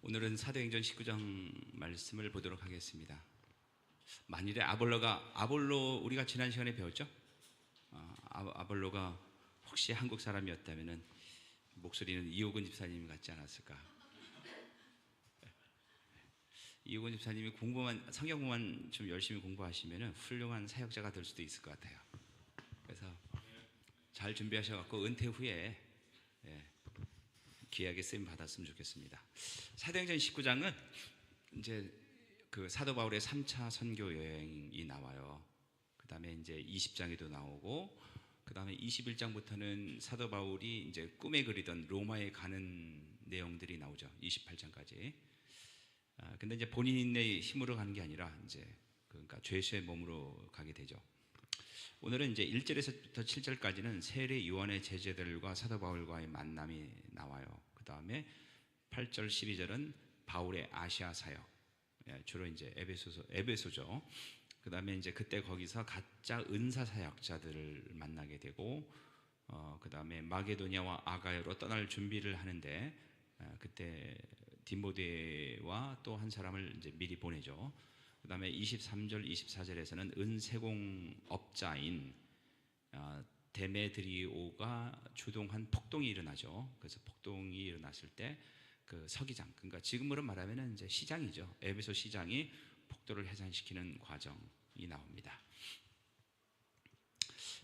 오늘은 사도행전 19장 말씀을 보도록 하겠습니다. 만일에 아볼로 우리가 지난 시간에 배웠죠? 아볼로가 혹시 한국 사람이었다면 목소리는 이호근 집사님 같지 않았을까? 이호근 집사님이 성경공부만 좀 열심히 공부하시면 훌륭한 사역자가 될 수도 있을 것 같아요. 그래서 잘 준비하셔갖고 은퇴 후에 귀하게 쓰임 받았으면 좋겠습니다. 사도행전 19장은 이제 그 사도 바울의 3차 선교 여행이 나와요. 그 다음에 이제 20장에도 나오고, 그 다음에 21장부터는 사도 바울이 이제 꿈에 그리던 로마에 가는 내용들이 나오죠. 28장까지. 근데 이제 본인의 힘으로 가는 게 아니라 이제 그러니까 죄수의 몸으로 가게 되죠. 오늘은 이제 1절에서부터 7절까지는 세례 요한의 제자들과 사도 바울과의 만남이 나와요. 그 다음에 8절 12절은 바울의 아시아 사역, 주로 이제 에베소죠. 그 다음에 이제 그때 거기서 가짜 은사 사역자들을 만나게 되고, 그 다음에 마게도냐와 아가야로 떠날 준비를 하는데, 그때 디모데와 또 한 사람을 이제 미리 보내죠. 그 다음에 23절 24절에서는 은세공업자인 데메드리오가 주동한 폭동이 일어나죠. 그래서 폭동이 일어났을 때 그 서기장, 그러니까 지금으로 말하면 이제 시장이죠. 에베소 시장이 폭도를 해산시키는 과정이 나옵니다.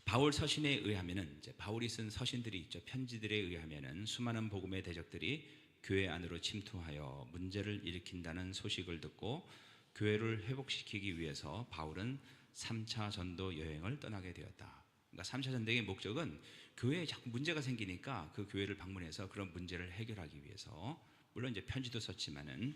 바울 서신에 의하면은 이제 바울이 쓴 서신들이 있죠. 편지들에 의하면은 수많은 복음의 대적들이 교회 안으로 침투하여 문제를 일으킨다는 소식을 듣고 교회를 회복시키기 위해서 바울은 3차 전도 여행을 떠나게 되었다. 그러니까 3차 전도의 목적은 교회에 자꾸 문제가 생기니까 그 교회를 방문해서 그런 문제를 해결하기 위해서, 물론 이제 편지도 썼지만은,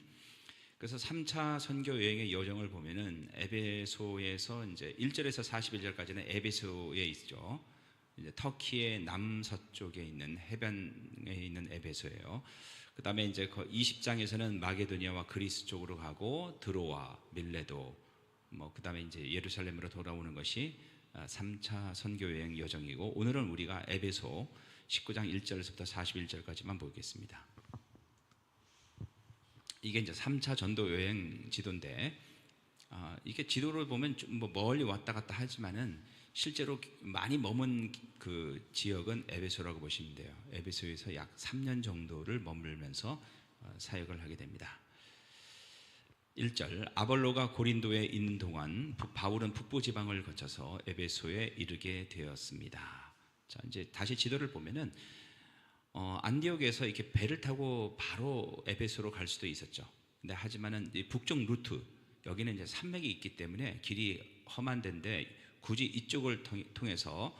그래서 3차 선교 여행의 여정을 보면은 에베소에서 이제 1절에서 41절까지는 에베소에 있죠. 이제 터키의 남서쪽에 있는 해변에 있는 에베소예요. 그 다음에 이제 20장에서는 마게도니아와 그리스 쪽으로 가고 드로아, 밀레도, 그 다음에 이제 예루살렘으로 돌아오는 것이 3차 선교 여행 여정이고, 오늘은 우리가 에베소 19장 1절에서부터 41절까지만 보겠습니다. 이게 이제 3차 전도 여행 지도인데, 이게 지도를 보면 좀 멀리 왔다 갔다 하지만은 실제로 많이 머문 그 지역은 에베소라고 보시면 돼요. 에베소에서 약 3년 정도를 머물면서 사역을 하게 됩니다. 1절, 아볼로가 고린도에 있는 동안 바울은 북부 지방을 거쳐서 에베소에 이르게 되었습니다. 자, 이제 다시 지도를 보면은 안디옥에서 이렇게 배를 타고 바로 에베소로 갈 수도 있었죠. 근데 하지만은 이 북쪽 루트, 여기는 이제 산맥이 있기 때문에 길이 험한 데인데 굳이 이쪽을 통해서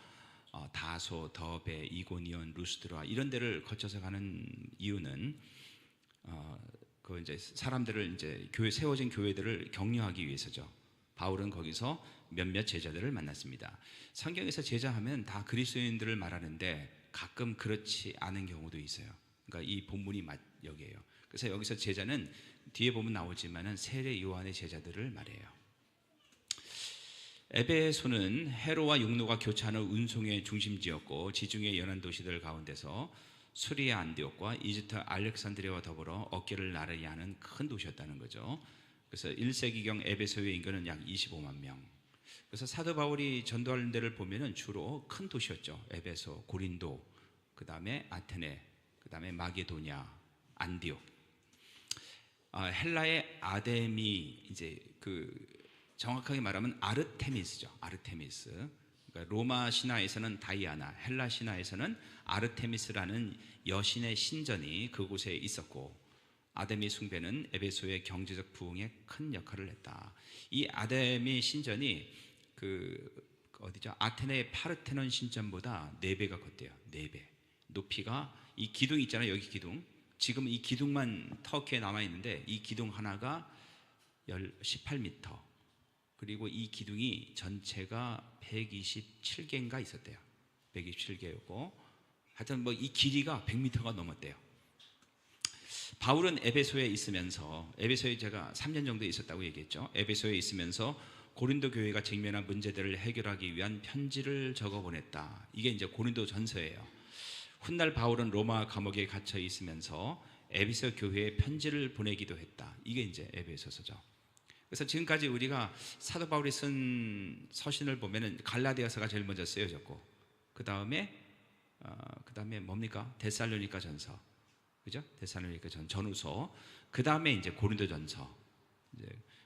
다소, 더베, 이고니온, 루스드라 이런 데를 거쳐서 가는 이유는 그 이제 사람들을 이제 세워진 교회들을 격려하기 위해서죠. 바울은 거기서 몇몇 제자들을 만났습니다. 성경에서 제자하면 다 그리스도인들을 말하는데 가끔 그렇지 않은 경우도 있어요. 그러니까 이 본문이 여기에요. 그래서 여기서 제자는 뒤에 보면 나오지만은 세례 요한의 제자들을 말해요. 에베소는 헤로와 육로가 교차하는 운송의 중심지였고, 지중해 연안 도시들 가운데서 수리아 안디옥과 이집트 알렉산드리아와 더불어 어깨를 나르게 하는 큰 도시였다는 거죠. 그래서 1세기경 에베소의 인구는 약 25만 명. 그래서 사도 바울이 전도하는 데를 보면은 주로 큰 도시였죠. 에베소, 고린도, 그 다음에 아테네, 그 다음에 마게도냐, 안디옥. 헬라의 아데미, 이제 정확하게 말하면 아르테미스죠. 아르테미스. 그러니까 로마 신화에서는 다이아나, 헬라 신화에서는 아르테미스라는 여신의 신전이 그곳에 있었고, 아데미 숭배는 에베소의 경제적 부흥에 큰 역할을 했다. 이 아데미 신전이 어디죠? 아테네의 파르테논 신전보다 4배가 컸대요. 4배. 높이가, 이 기둥 있잖아요. 여기 기둥. 지금 이 기둥만 터키에 남아있는데 이 기둥 하나가 18m. 그리고 이 기둥이 전체가 127개인가 있었대요. 127개였고, 하여튼 이 길이가 100m가 넘었대요. 바울은 에베소에 있으면서, 에베소에 제가 3년 정도 있었다고 얘기했죠. 에베소에 있으면서 고린도 교회가 직면한 문제들을 해결하기 위한 편지를 적어 보냈다. 이게 이제 고린도 전서예요. 훗날 바울은 로마 감옥에 갇혀 있으면서 에베소 교회에 편지를 보내기도 했다. 이게 이제 에베소서죠. 그래서 지금까지 우리가 사도 바울이 쓴 서신을 보면은 갈라디아서가 제일 먼저 쓰여졌고, 그 다음에 뭡니까? 데살로니가 전서, 그죠? 데살로니가 전후서, 그 다음에 이제 고린도 전서.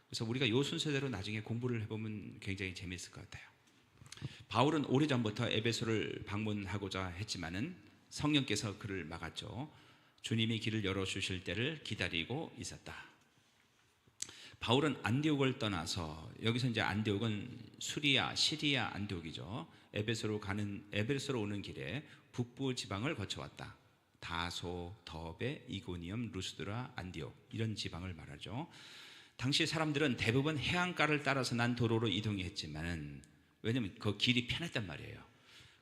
그래서 우리가 요 순서대로 나중에 공부를 해보면 굉장히 재미있을 것 같아요. 바울은 오래전부터 에베소를 방문하고자 했지만은 성령께서 그를 막았죠. 주님이 길을 열어주실 때를 기다리고 있었다. 바울은 안디옥을 떠나서, 여기서 이제 안디옥은 수리아, 시리아 안디옥이죠. 에베소로 오는 길에 북부 지방을 거쳐왔다. 다소, 더베, 이고니엄, 루스드라, 안디옥, 이런 지방을 말하죠. 당시 사람들은 대부분 해안가를 따라서 난 도로로 이동했지만은, 왜냐하면 그 길이 편했단 말이에요.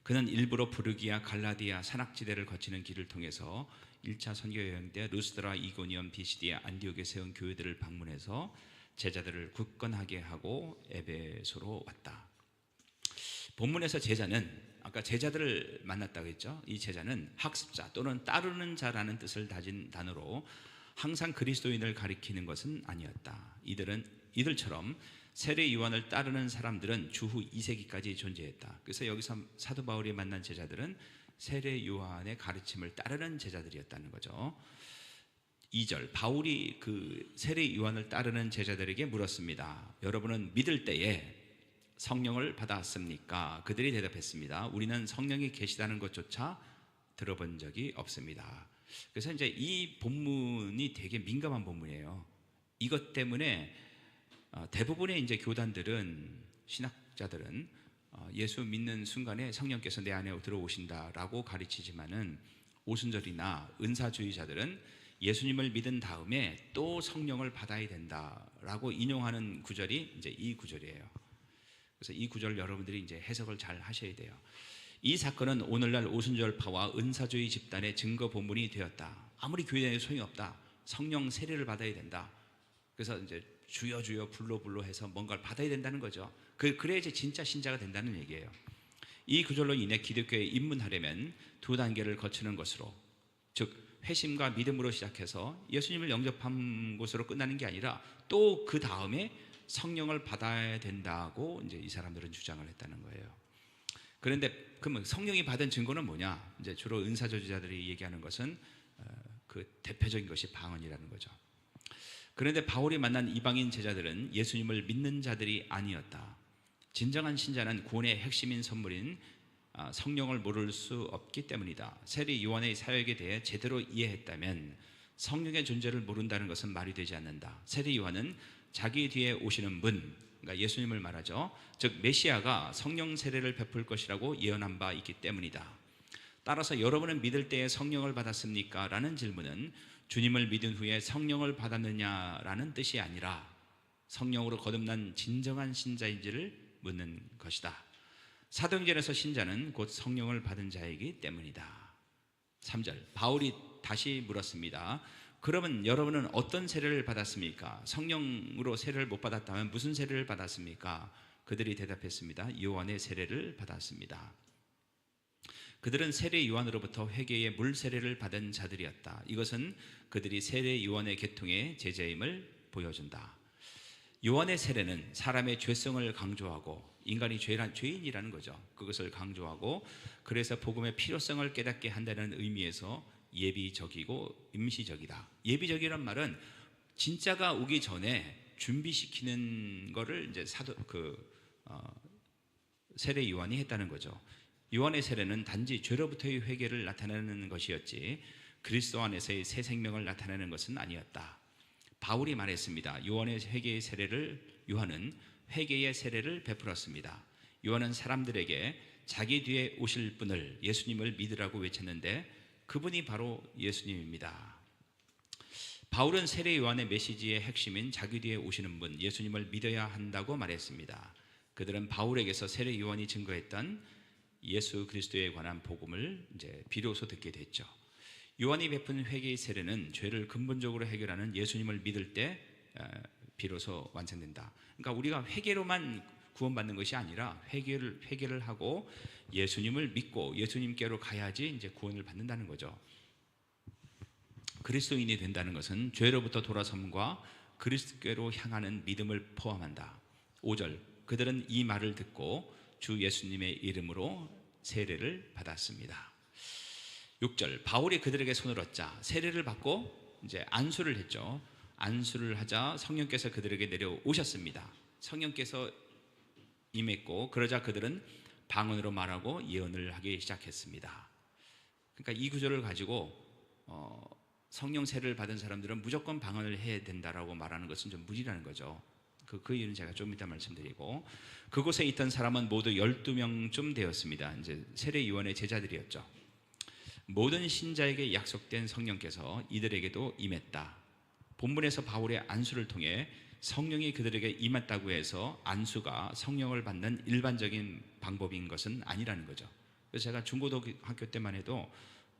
그는 일부러 부르기아, 갈라디아 산악지대를 거치는 길을 통해서 1차 선교 여행 때 루스드라, 이고니엄, 비시디아, 안디옥에 세운 교회들을 방문해서 제자들을 굳건하게 하고 에베소로 왔다. 본문에서 제자는, 아까 제자들을 만났다고 했죠. 이 제자는 학습자 또는 따르는 자라는 뜻을 가진 단어로 항상 그리스도인을 가리키는 것은 아니었다. 이들처럼 세례 요한을 따르는 사람들은 주후 2세기까지 존재했다. 그래서 여기서 사도 바울이 만난 제자들은 세례 요한의 가르침을 따르는 제자들이었다는 거죠. 2절, 바울이 그 세례 요한을 따르는 제자들에게 물었습니다. 여러분은 믿을 때에 성령을 받았습니까? 그들이 대답했습니다. 우리는 성령이 계시다는 것조차 들어본 적이 없습니다. 그래서 이제 이 본문이 되게 민감한 본문이에요. 이것 때문에 대부분의 이제 교단들은, 신학자들은 예수 믿는 순간에 성령께서 내 안에 들어오신다라고 가르치지만은, 오순절이나 은사주의자들은 예수님을 믿은 다음에 또 성령을 받아야 된다라고 인용하는 구절이 이제 이 구절이에요. 그래서 이 구절을 여러분들이 이제 해석을 잘 하셔야 돼요. 이 사건은 오늘날 오순절파와 은사주의 집단의 증거 본문이 되었다. 아무리 교회에 소용이 없다. 성령 세례를 받아야 된다. 그래서 이제 주여 주여 불로 해서 뭔가를 받아야 된다는 거죠. 그래야지 진짜 신자가 된다는 얘기예요. 이 구절로 인해 기독교에 입문하려면 두 단계를 거치는 것으로, 즉 회심과 믿음으로 시작해서 예수님을 영접한 것으로 끝나는 게 아니라 또 그 다음에 성령을 받아야 된다고 이제 이 사람들은 주장을 했다는 거예요. 그런데 그러면 성령이 받은 증거는 뭐냐? 이제 주로 은사주의자들이 얘기하는 것은 그 대표적인 것이 방언이라는 거죠. 그런데 바울이 만난 이방인 제자들은 예수님을 믿는 자들이 아니었다. 진정한 신자는 구원의 핵심인 선물인 성령을 모를 수 없기 때문이다. 세례 요한의 사역에 대해 제대로 이해했다면 성령의 존재를 모른다는 것은 말이 되지 않는다. 세례 요한은 자기 뒤에 오시는 분, 그러니까 예수님을 말하죠. 즉 메시아가 성령 세례를 베풀 것이라고 예언한 바 있기 때문이다. 따라서 여러분은 믿을 때에 성령을 받았습니까? 라는 질문은 주님을 믿은 후에 성령을 받았느냐라는 뜻이 아니라 성령으로 거듭난 진정한 신자인지를 묻는 것이다. 사도행전에서 신자는 곧 성령을 받은 자이기 때문이다. 3절, 바울이 다시 물었습니다. 그러면 여러분은 어떤 세례를 받았습니까? 성령으로 세례를 못 받았다면 무슨 세례를 받았습니까? 그들이 대답했습니다. 요한의 세례를 받았습니다. 그들은 세례 요한으로부터 회개의 물 세례를 받은 자들이었다. 이것은 그들이 세례 요한의 계통의 제자임을 보여준다. 요한의 세례는 사람의 죄성을 강조하고, 인간이 죄인이라는 거죠. 그것을 강조하고, 그래서 복음의 필요성을 깨닫게 한다는 의미에서 예비적이고 임시적이다. 예비적이란 말은 진짜가 오기 전에 준비시키는 거를 이제 세례 요한이 했다는 거죠. 요한의 세례는 단지 죄로부터의 회개를 나타내는 것이었지 그리스도 안에서의 새 생명을 나타내는 것은 아니었다. 바울이 말했습니다. 요한은 회개의 세례를 베풀었습니다. 요한은 사람들에게 자기 뒤에 오실 분을, 예수님을 믿으라고 외쳤는데 그분이 바로 예수님입니다. 바울은 세례 요한의 메시지의 핵심인 자기 뒤에 오시는 분, 예수님을 믿어야 한다고 말했습니다. 그들은 바울에게서 세례 요한이 증거했던 예수 그리스도에 관한 복음을 이제 비로소 듣게 됐죠. 요한이 베푼 회개의 세례는 죄를 근본적으로 해결하는 예수님을 믿을 때 비로소 완성된다. 그러니까 우리가 회개로만 구원받는 것이 아니라 회개를 하고 예수님을 믿고 예수님께로 가야지 이제 구원을 받는다는 거죠. 그리스도인이 된다는 것은 죄로부터 돌아섬과 그리스도께로 향하는 믿음을 포함한다. 5절, 그들은 이 말을 듣고 주 예수님의 이름으로 세례를 받았습니다. 6절, 바울이 그들에게 손을 얹자 세례를 받고 이제 안수를 했죠. 안수를 하자 성령께서 그들에게 내려오셨습니다. 성령께서 임했고 그러자 그들은 방언으로 말하고 예언을 하기 시작했습니다. 그러니까 이 구절을 가지고 성령 세례를 받은 사람들은 무조건 방언을 해야 된다라고 말하는 것은 좀 무리라는 거죠. 그 이유는 제가 좀 이따 말씀드리고, 그곳에 있던 사람은 모두 12명쯤 되었습니다. 이제 세례요한의 제자들이었죠. 모든 신자에게 약속된 성령께서 이들에게도 임했다. 본문에서 바울의 안수를 통해 성령이 그들에게 임했다고 해서 안수가 성령을 받는 일반적인 방법인 것은 아니라는 거죠. 그래서 제가 중고등학교 때만 해도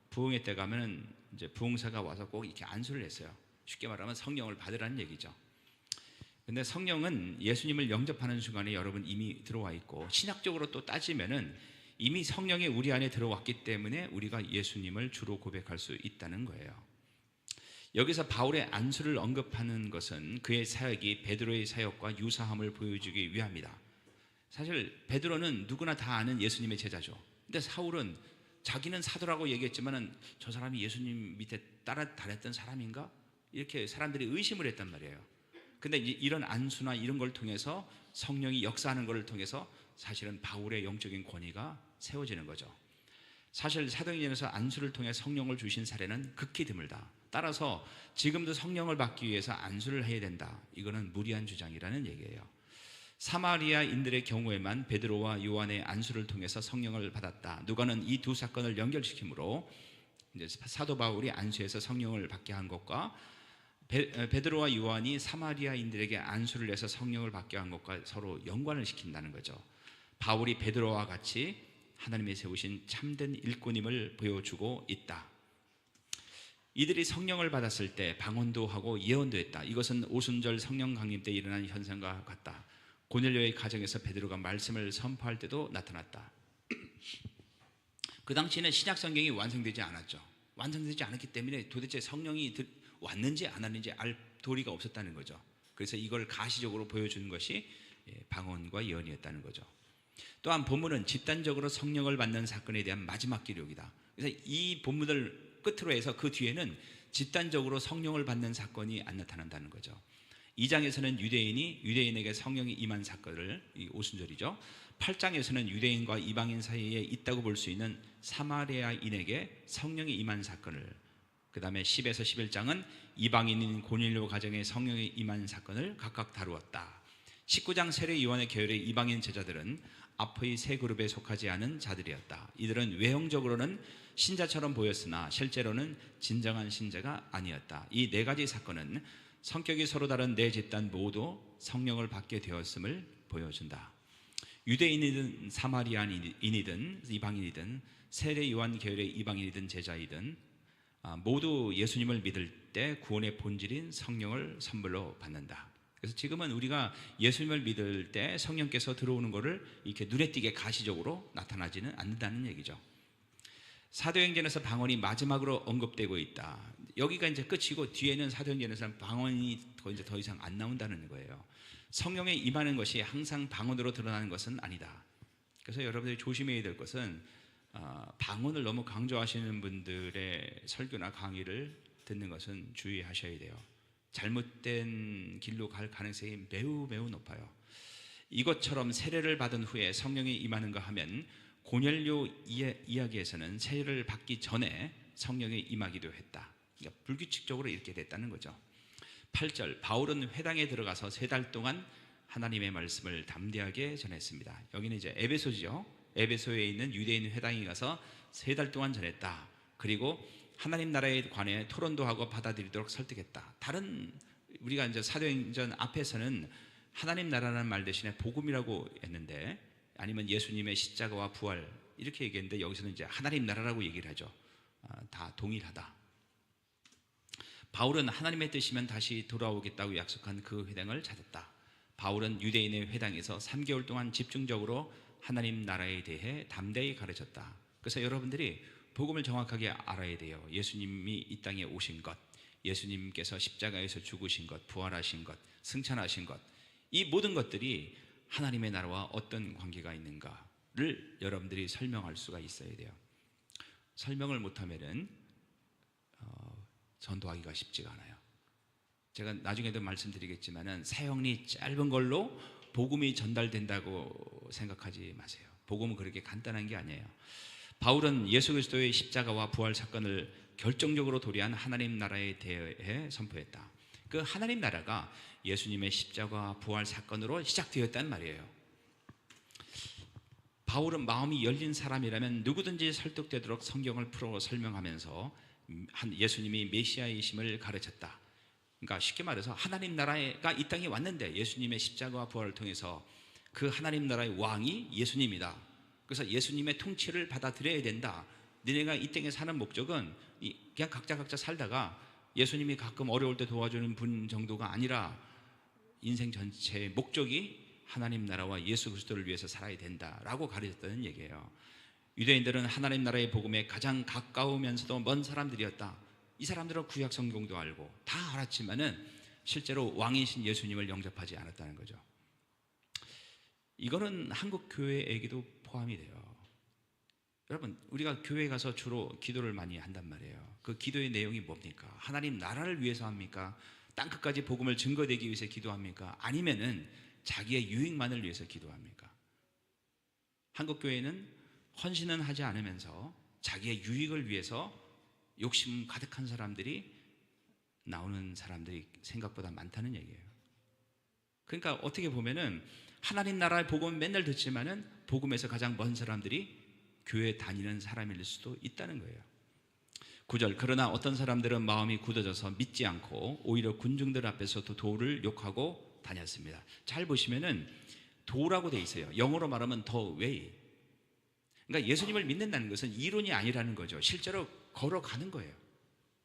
부흥회 때 가면 이제 부흥사가 와서 꼭 이렇게 안수를 했어요. 쉽게 말하면 성령을 받으라는 얘기죠. 근데 성령은 예수님을 영접하는 순간에 여러분 이미 들어와 있고, 신학적으로 또 따지면은 이미 성령이 우리 안에 들어왔기 때문에 우리가 예수님을 주로 고백할 수 있다는 거예요. 여기서 바울의 안수를 언급하는 것은 그의 사역이 베드로의 사역과 유사함을 보여주기 위함이다. 사실 베드로는 누구나 다 아는 예수님의 제자죠. 근데 사울은 자기는 사도라고 얘기했지만은 저 사람이 예수님 밑에 따라 다녔던 사람인가? 이렇게 사람들이 의심을 했단 말이에요. 근데 이런 안수나 이런 걸 통해서 성령이 역사하는 것을 통해서 사실은 바울의 영적인 권위가 세워지는 거죠. 사실 사도행전에서 안수를 통해 성령을 주신 사례는 극히 드물다. 따라서 지금도 성령을 받기 위해서 안수를 해야 된다. 이거는 무리한 주장이라는 얘기예요. 사마리아인들의 경우에만 베드로와 요한의 안수를 통해서 성령을 받았다. 누가는 이 두 사건을 연결시키므로 이제 사도 바울이 안수해서 성령을 받게 한 것과 베드로와 요한이 사마리아인들에게 안수를 해서 성령을 받게 한 것과 서로 연관을 시킨다는 거죠. 바울이 베드로와 같이 하나님이 세우신 참된 일꾼임을 보여주고 있다. 이들이 성령을 받았을 때 방언도 하고 예언도 했다. 이것은 오순절 성령 강림 때 일어난 현상과 같다. 고넬료의 가정에서 베드로가 말씀을 선포할 때도 나타났다. 그 당시에는 신약 성경이 완성되지 않았죠. 완성되지 않았기 때문에 도대체 성령이 왔는지 안 왔는지 알 도리가 없었다는 거죠. 그래서 이걸 가시적으로 보여주는 것이 방언과 예언이었다는 거죠. 또한 본문은 집단적으로 성령을 받는 사건에 대한 마지막 기록이다. 그래서 이 본문을 끝으로 해서 그 뒤에는 집단적으로 성령을 받는 사건이 안 나타난다는 거죠. 2장에서는 유대인이 유대인에게 성령이 임한 사건을, 이 오순절이죠. 8장에서는 유대인과 이방인 사이에 있다고 볼 수 있는 사마리아인에게 성령이 임한 사건을, 그 다음에 10에서 11장은 이방인인 고넬료 가정에 성령이 임한 사건을 각각 다루었다. 19장 세례 요한의 계열의 이방인 제자들은 앞의 세 그룹에 속하지 않은 자들이었다. 이들은 외형적으로는 신자처럼 보였으나 실제로는 진정한 신자가 아니었다. 이 네 가지 사건은 성격이 서로 다른 네 집단 모두 성령을 받게 되었음을 보여준다. 유대인이든 사마리아인이든 이방인이든 세례 요한 계열의 이방인이든 제자이든 모두 예수님을 믿을 때 구원의 본질인 성령을 선물로 받는다. 그래서 지금은 우리가 예수님을 믿을 때 성령께서 들어오는 것을 이렇게 눈에 띄게 가시적으로 나타나지는 않는다는 얘기죠. 사도행전에서 방언이 마지막으로 언급되고 있다. 여기가 이제 끝이고 뒤에는 사도행전에서는 방언이 더 이상 안 나온다는 거예요. 성령에 임하는 것이 항상 방언으로 드러나는 것은 아니다. 그래서 여러분들이 조심해야 될 것은 방언을 너무 강조하시는 분들의 설교나 강의를 듣는 것은 주의하셔야 돼요. 잘못된 길로 갈 가능성이 매우 높아요. 이것처럼 세례를 받은 후에 성령이 임하는가 하면 고넬료 이야기에서는 세례를 받기 전에 성령이 임하기도 했다. 그러니까 불규칙적으로 이렇게 됐다는 거죠. 8절, 바울은 회당에 들어가서 3달 동안 하나님의 말씀을 담대하게 전했습니다. 여기는 이제 에베소죠. 에베소에 있는 유대인 회당에 가서 3달 동안 전했다. 그리고 하나님 나라에 관해 토론도 하고 받아들이도록 설득했다. 다른 우리가 이제 사도행전 앞에서는 하나님 나라라는 말 대신에 복음이라고 했는데, 아니면 예수님의 십자가와 부활 이렇게 얘기했는데 여기서는 이제 하나님 나라라고 얘기를 하죠. 다 동일하다. 바울은 하나님의 뜻이면 다시 돌아오겠다고 약속한 그 회당을 찾았다. 바울은 유대인의 회당에서 3개월 동안 집중적으로 하나님 나라에 대해 담대히 가르쳤다. 그래서 여러분들이 복음을 정확하게 알아야 돼요. 예수님이 이 땅에 오신 것, 예수님께서 십자가에서 죽으신 것, 부활하신 것, 승천하신 것, 이 모든 것들이 하나님의 나라와 어떤 관계가 있는가를 여러분들이 설명할 수가 있어야 돼요. 설명을 못하면은 전도하기가 쉽지가 않아요. 제가 나중에도 말씀드리겠지만은 사형리 짧은 걸로 복음이 전달된다고 생각하지 마세요. 복음은 그렇게 간단한 게 아니에요. 바울은 예수 그리스도의 십자가와 부활 사건을 결정적으로 도래한 하나님 나라에 대해 선포했다. 그 하나님 나라가 예수님의 십자가와 부활 사건으로 시작되었단 말이에요. 바울은 마음이 열린 사람이라면 누구든지 설득되도록 성경을 풀어 설명하면서 예수님이 메시아이심을 가르쳤다. 그러니까 쉽게 말해서 하나님 나라가 이 땅에 왔는데 예수님의 십자가와 부활을 통해서 그 하나님 나라의 왕이 예수님이다. 그래서 예수님의 통치를 받아들여야 된다. 너네가 이 땅에 사는 목적은 그냥 각자 살다가 예수님이 가끔 어려울 때 도와주는 분 정도가 아니라 인생 전체의 목적이 하나님 나라와 예수 그리스도를 위해서 살아야 된다라고 가르쳤다는 얘기예요. 유대인들은 하나님 나라의 복음에 가장 가까우면서도 먼 사람들이었다. 이 사람들은 구약 성경도 알고 다 알았지만은 실제로 왕이신 예수님을 영접하지 않았다는 거죠. 이거는 한국 교회에게도 포함이 돼요. 여러분, 우리가 교회에 가서 주로 기도를 많이 한단 말이에요. 그 기도의 내용이 뭡니까? 하나님 나라를 위해서 합니까? 땅끝까지 복음을 증거되기 위해서 기도합니까? 아니면은 자기의 유익만을 위해서 기도합니까? 한국 교회는 헌신은 하지 않으면서 자기의 유익을 위해서 욕심 가득한 사람들이 나오는 사람들이 생각보다 많다는 얘기예요. 그러니까 어떻게 보면은 하나님 나라의 복음은 맨날 듣지만은 복음에서 가장 먼 사람들이 교회 다니는 사람일 수도 있다는 거예요. 9절, 그러나 어떤 사람들은 마음이 굳어져서 믿지 않고 오히려 군중들 앞에서도 도를 욕하고 다녔습니다. 잘 보시면은 도라고 돼 있어요. 영어로 말하면 the way. 그러니까 예수님을 믿는다는 것은 이론이 아니라는 거죠. 실제로 걸어가는 거예요.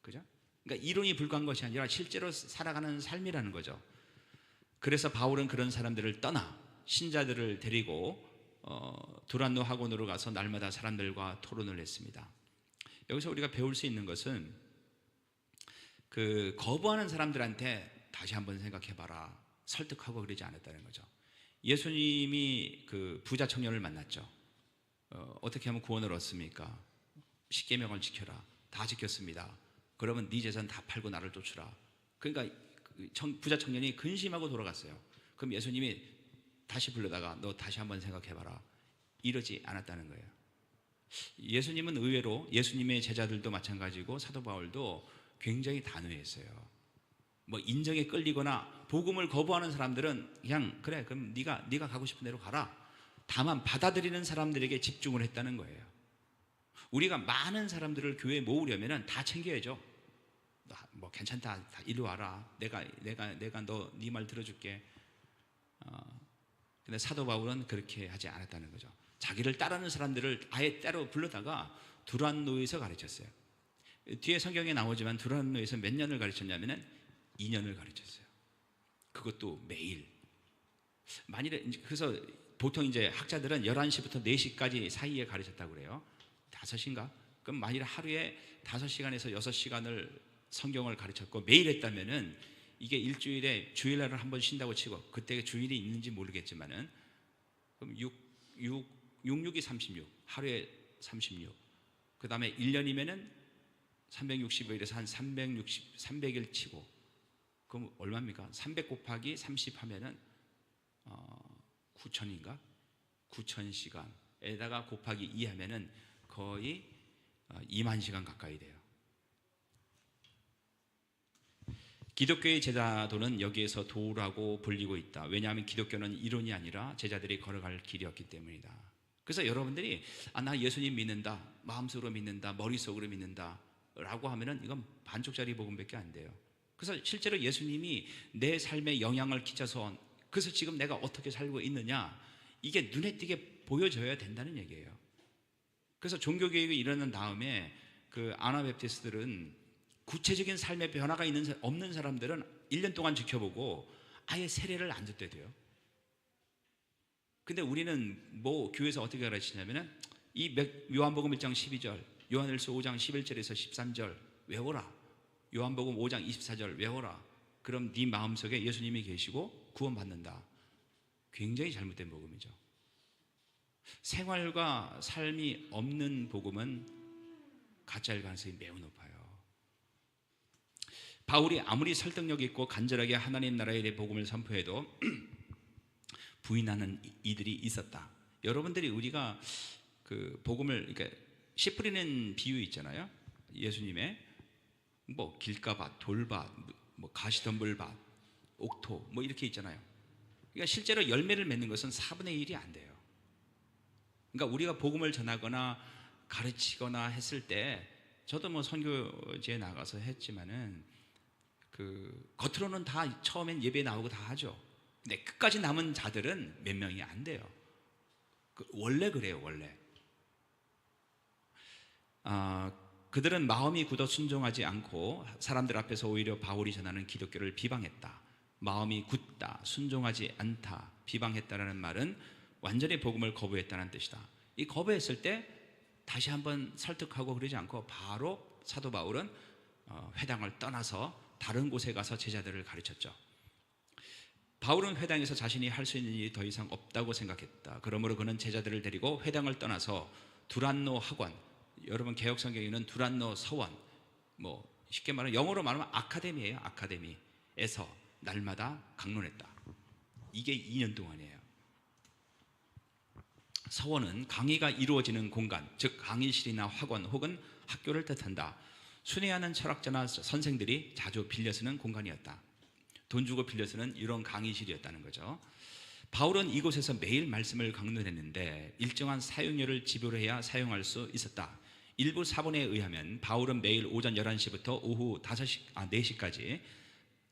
그죠? 그러니까 이론이 불과한 것이 아니라 실제로 살아가는 삶이라는 거죠. 그래서 바울은 그런 사람들을 떠나 신자들을 데리고 두란노 학원으로 가서 날마다 사람들과 토론을 했습니다. 여기서 우리가 배울 수 있는 것은 그 거부하는 사람들한테 다시 한번 생각해봐라, 설득하고 그러지 않았다는 거죠. 예수님이 그 부자 청년을 만났죠. 어떻게 하면 구원을 얻습니까? 십계명을 지켜라. 다 지켰습니다. 그러면 네 재산 다 팔고 나를 쫓으라. 그러니까 부자 청년이 근심하고 돌아갔어요. 그럼 예수님이 다시 불러다가 너 다시 한번 생각해봐라, 이러지 않았다는 거예요. 예수님은 의외로 예수님의 제자들도 마찬가지고 사도 바울도 굉장히 단호했어요. 뭐 인정에 끌리거나 복음을 거부하는 사람들은 그냥 그래, 그럼 네가 가고 싶은 대로 가라. 다만 받아들이는 사람들에게 집중을 했다는 거예요. 우리가 많은 사람들을 교회에 모으려면 다 챙겨야죠. 뭐 괜찮다, 다 이리 와라. 내가 너 네 말 들어줄게. 근데 사도 바울은 그렇게 하지 않았다는 거죠. 자기를 따르는 사람들을 아예 따로 불러다가 두란노에서 가르쳤어요. 뒤에 성경에 나오지만 두란노에서 몇 년을 가르쳤냐면은 2년을 가르쳤어요. 그것도 매일. 만일에 그래서 보통 이제 학자들은 11시부터 4시까지 사이에 가르쳤다고 그래요. 5시인가? 그럼 만일 하루에 5시간에서 6시간을 성경을 가르쳤고 매일 했다면은 이게 일주일에 주일날을 한 번 쉰다고 치고, 그때 주일이 있는지 모르겠지만은 그럼 6이 36, 하루에 36. 그 다음에 1년이면은 365일에서 한 300일 치고, 그럼 얼마입니까? 300 곱하기 30 하면은 9,000인가? 9,000시간에다가 곱하기 2 하면은 거의 2만 시간 가까이 돼요. 기독교의 제자도는 여기에서 도라고 불리고 있다. 왜냐하면 기독교는 이론이 아니라 제자들이 걸어갈 길이었기 때문이다. 그래서 여러분들이 나 예수님 믿는다, 마음속으로 믿는다, 머릿속으로 믿는다 라고 하면은 이건 반쪽짜리 복음밖에 안 돼요. 그래서 실제로 예수님이 내 삶에 영향을 끼쳐서 그래서 지금 내가 어떻게 살고 있느냐, 이게 눈에 띄게 보여져야 된다는 얘기예요. 그래서 종교개혁이 일어난 다음에 그 아나베프티스트들은 구체적인 삶의 변화가 없는 사람들은 1년 동안 지켜보고 아예 세례를 안 줬대 돼요. 근데 우리는 뭐 교회에서 어떻게 가르치냐면은 이 요한복음 1장 12절, 요한일서 5장 11절에서 13절 외워라. 요한복음 5장 24절 외워라. 그럼 네 마음속에 예수님이 계시고 구원받는다. 굉장히 잘못된 복음이죠. 생활과 삶이 없는 복음은 가짜일 가능성이 매우 높아요. 바울이 아무리 설득력 있고 간절하게 하나님 나라에 대해 복음을 선포해도 부인하는 이들이 있었다. 여러분들이 우리가 그 복음을, 그러니까 씨 뿌리는 비유 있잖아요. 예수님의 뭐 길가밭, 돌밭, 뭐 가시덤불밭, 옥토 뭐 이렇게 있잖아요. 그러니까 실제로 열매를 맺는 것은 4분의 1이 안 돼요. 그러니까 우리가 복음을 전하거나 가르치거나 했을 때, 저도 뭐 선교지에 나가서 했지만은 그 겉으로는 다 처음엔 예배 나오고 다 하죠. 근데 끝까지 남은 자들은 몇 명이 안 돼요. 원래 그래요, 원래. 그들은 마음이 굳어 순종하지 않고 사람들 앞에서 오히려 바울이 전하는 기독교를 비방했다. 마음이 굳다, 순종하지 않다, 비방했다라는 말은 완전히 복음을 거부했다는 뜻이다. 이 거부했을 때 다시 한번 설득하고 그러지 않고 바로 사도 바울은 회당을 떠나서 다른 곳에 가서 제자들을 가르쳤죠. 바울은 회당에서 자신이 할 수 있는 일이 더 이상 없다고 생각했다. 그러므로 그는 제자들을 데리고 회당을 떠나서 두란노 학원, 여러분 개역성경에는 두란노 서원, 뭐 쉽게 말하면 영어로 말하면 아카데미예요. 아카데미에서 날마다 강론했다. 이게 2년 동안이에요. 서원은 강의가 이루어지는 공간, 즉 강의실이나 학원 혹은 학교를 뜻한다. 순회하는 철학자나 선생들이 자주 빌려 쓰는 공간이었다. 돈 주고 빌려 쓰는 이런 강의실이었다는 거죠. 바울은 이곳에서 매일 말씀을 강론했는데 일정한 사용료를 지불해야 사용할 수 있었다. 일부 사본에 의하면 바울은 매일 오전 11시부터 오후 4시까지,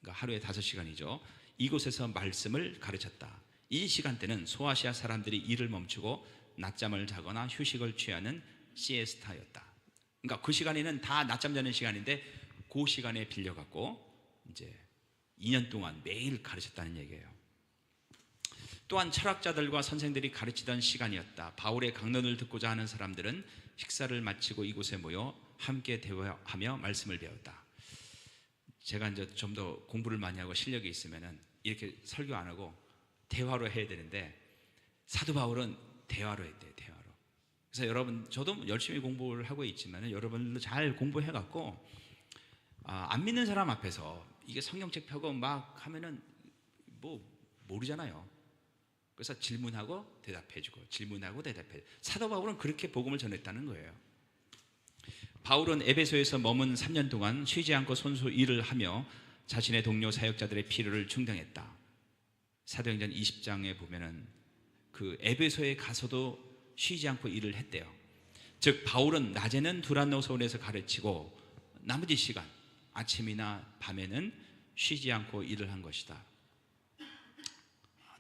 그러니까 하루에 5시간이죠. 이곳에서 말씀을 가르쳤다. 이 시간대는 소아시아 사람들이 일을 멈추고 낮잠을 자거나 휴식을 취하는 시에스타였다. 그러니까 그 시간에는 다 낮잠 자는 시간인데 그 시간에 빌려갖고 이제 2년 동안 매일 가르쳤다는 얘기예요. 또한 철학자들과 선생들이 가르치던 시간이었다. 바울의 강론을 듣고자 하는 사람들은 식사를 마치고 이곳에 모여 함께 대화하며 말씀을 배웠다. 제가 이제 좀 더 공부를 많이 하고 실력이 있으면은 이렇게 설교 안 하고 대화로 해야 되는데, 사도 바울은 대화로 했대요. 대화로. 그래서 여러분, 저도 열심히 공부를 하고 있지만은 여러분도 잘 공부해갖고 안 믿는 사람 앞에서 이게 성경책 펴고 막 하면은 뭐 모르잖아요. 그래서 질문하고 대답해주고 질문하고 대답해. 사도 바울은 그렇게 복음을 전했다는 거예요. 바울은 에베소에서 머문 3년 동안 쉬지 않고 손수 일을 하며 자신의 동료 사역자들의 필요를 충당했다. 사도행전 20장에 보면은 그 에베소에 가서도 쉬지 않고 일을 했대요. 즉 바울은 낮에는 두란노 서원에서 가르치고 나머지 시간 아침이나 밤에는 쉬지 않고 일을 한 것이다.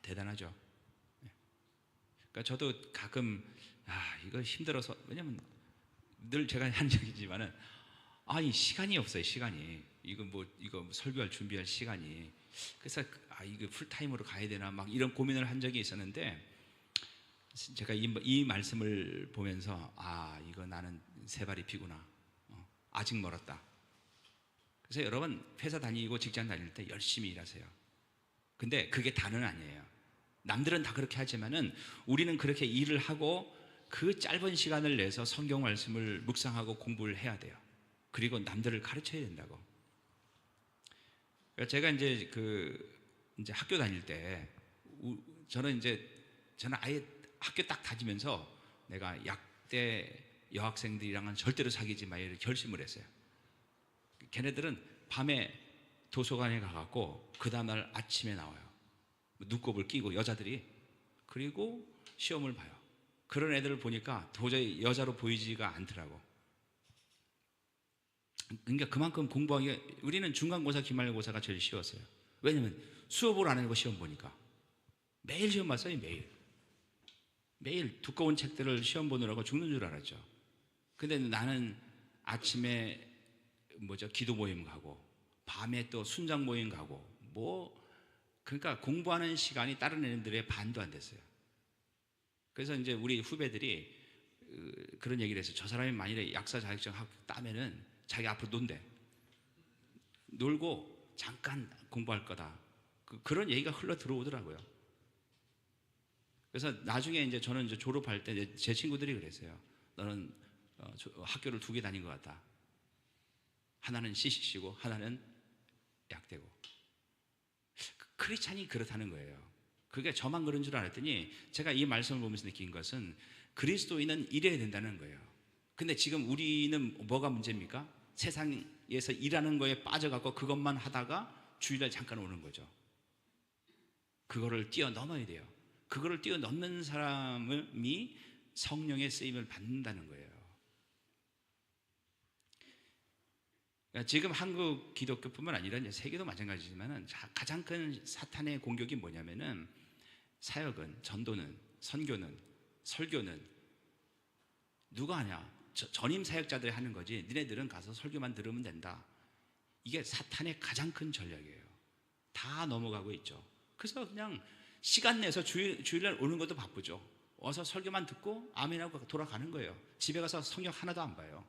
대단하죠. 그러니까 저도 가끔 이거 힘들어서, 왜냐면 늘 제가 한 적이지만은 이 시간이 없어요. 시간이 이거 설교할 준비할 시간이. 그래서 이거 풀타임으로 가야 되나 막 이런 고민을 한 적이 있었는데, 제가 이 말씀을 보면서 이거 나는 세 발이 피구나. 아직 멀었다. 그래서 여러분 회사 다니고 직장 다닐 때 열심히 일하세요. 근데 그게 다는 아니에요. 남들은 다 그렇게 하지만은 우리는 그렇게 일을 하고 그 짧은 시간을 내서 성경 말씀을 묵상하고 공부를 해야 돼요. 그리고 남들을 가르쳐야 된다고. 제가 이제 이제 학교 다닐 때 저는 아예 학교 딱 다니면서 내가 약대 여학생들이랑은 절대로 사귀지 말기로 결심을 했어요. 걔네들은 밤에 도서관에 가갖고 그 다음날 아침에 나와요. 눈곱을 끼고 여자들이. 그리고 시험을 봐요. 그런 애들을 보니까 도저히 여자로 보이지가 않더라고. 그러니까 그만큼 공부하기가, 우리는 중간고사 기말고사가 제일 쉬웠어요. 왜냐면 수업을 안 하고 시험 보니까. 매일 시험 봤어요. 매일 두꺼운 책들을 시험 보느라고 죽는 줄 알았죠. 근데 나는 아침에 기도 모임 가고 밤에 또 순장 모임 가고 그러니까 공부하는 시간이 다른 애들의 반도 안 됐어요. 그래서 이제 우리 후배들이 그런 얘기를 했어요. 저 사람이 만일에 약사 자격증 따면은 자기 앞으로 논대. 놀고 잠깐 공부할 거다. 그런 얘기가 흘러 들어오더라고요. 그래서 나중에 이제 저는 이제 졸업할 때 제 친구들이 그랬어요. 너는 학교를 2개 다닌 것 같다. 하나는 CCC고 하나는 약대고. 크리스찬이 그렇다는 거예요. 그게 저만 그런 줄 알았더니 제가 이 말씀을 보면서 느낀 것은 그리스도인은 이래야 된다는 거예요. 근데 지금 우리는 뭐가 문제입니까? 세상에서 일하는 거에 빠져갖고 그것만 하다가 주일날 잠깐 오는 거죠. 그거를 뛰어넘어야 돼요. 그거를 뛰어넘는 사람이 성령의 쓰임을 받는다는 거예요. 그러니까 지금 한국 기독교뿐만 아니라 이제 세계도 마찬가지지만 가장 큰 사탄의 공격이 뭐냐면은 사역은, 전도는, 선교는, 설교는 누가 하냐? 전임 사역자들이 하는 거지. 니네들은 가서 설교만 들으면 된다. 이게 사탄의 가장 큰 전략이에요. 다 넘어가고 있죠. 그래서 그냥 시간 내서 주일날 오는 것도 바쁘죠. 와서 설교만 듣고 아멘하고 돌아가는 거예요. 집에 가서 성경 하나도 안 봐요.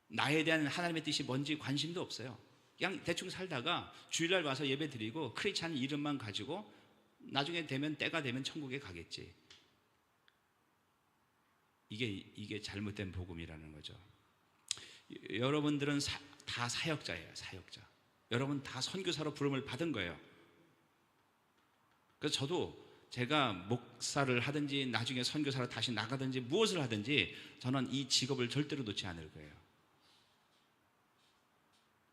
나에 대한 하나님의 뜻이 뭔지 관심도 없어요. 그냥 대충 살다가 주일날 와서 예배 드리고 크리스찬 이름만 가지고 나중에 되면, 때가 되면 천국에 가겠지. 이게 잘못된 복음이라는 거죠. 여러분들은 다 사역자예요. 사역자. 여러분 다 선교사로 부름을 받은 거예요. 그래서 저도 제가 목사를 하든지 나중에 선교사로 다시 나가든지 무엇을 하든지 저는 이 직업을 절대로 놓지 않을 거예요.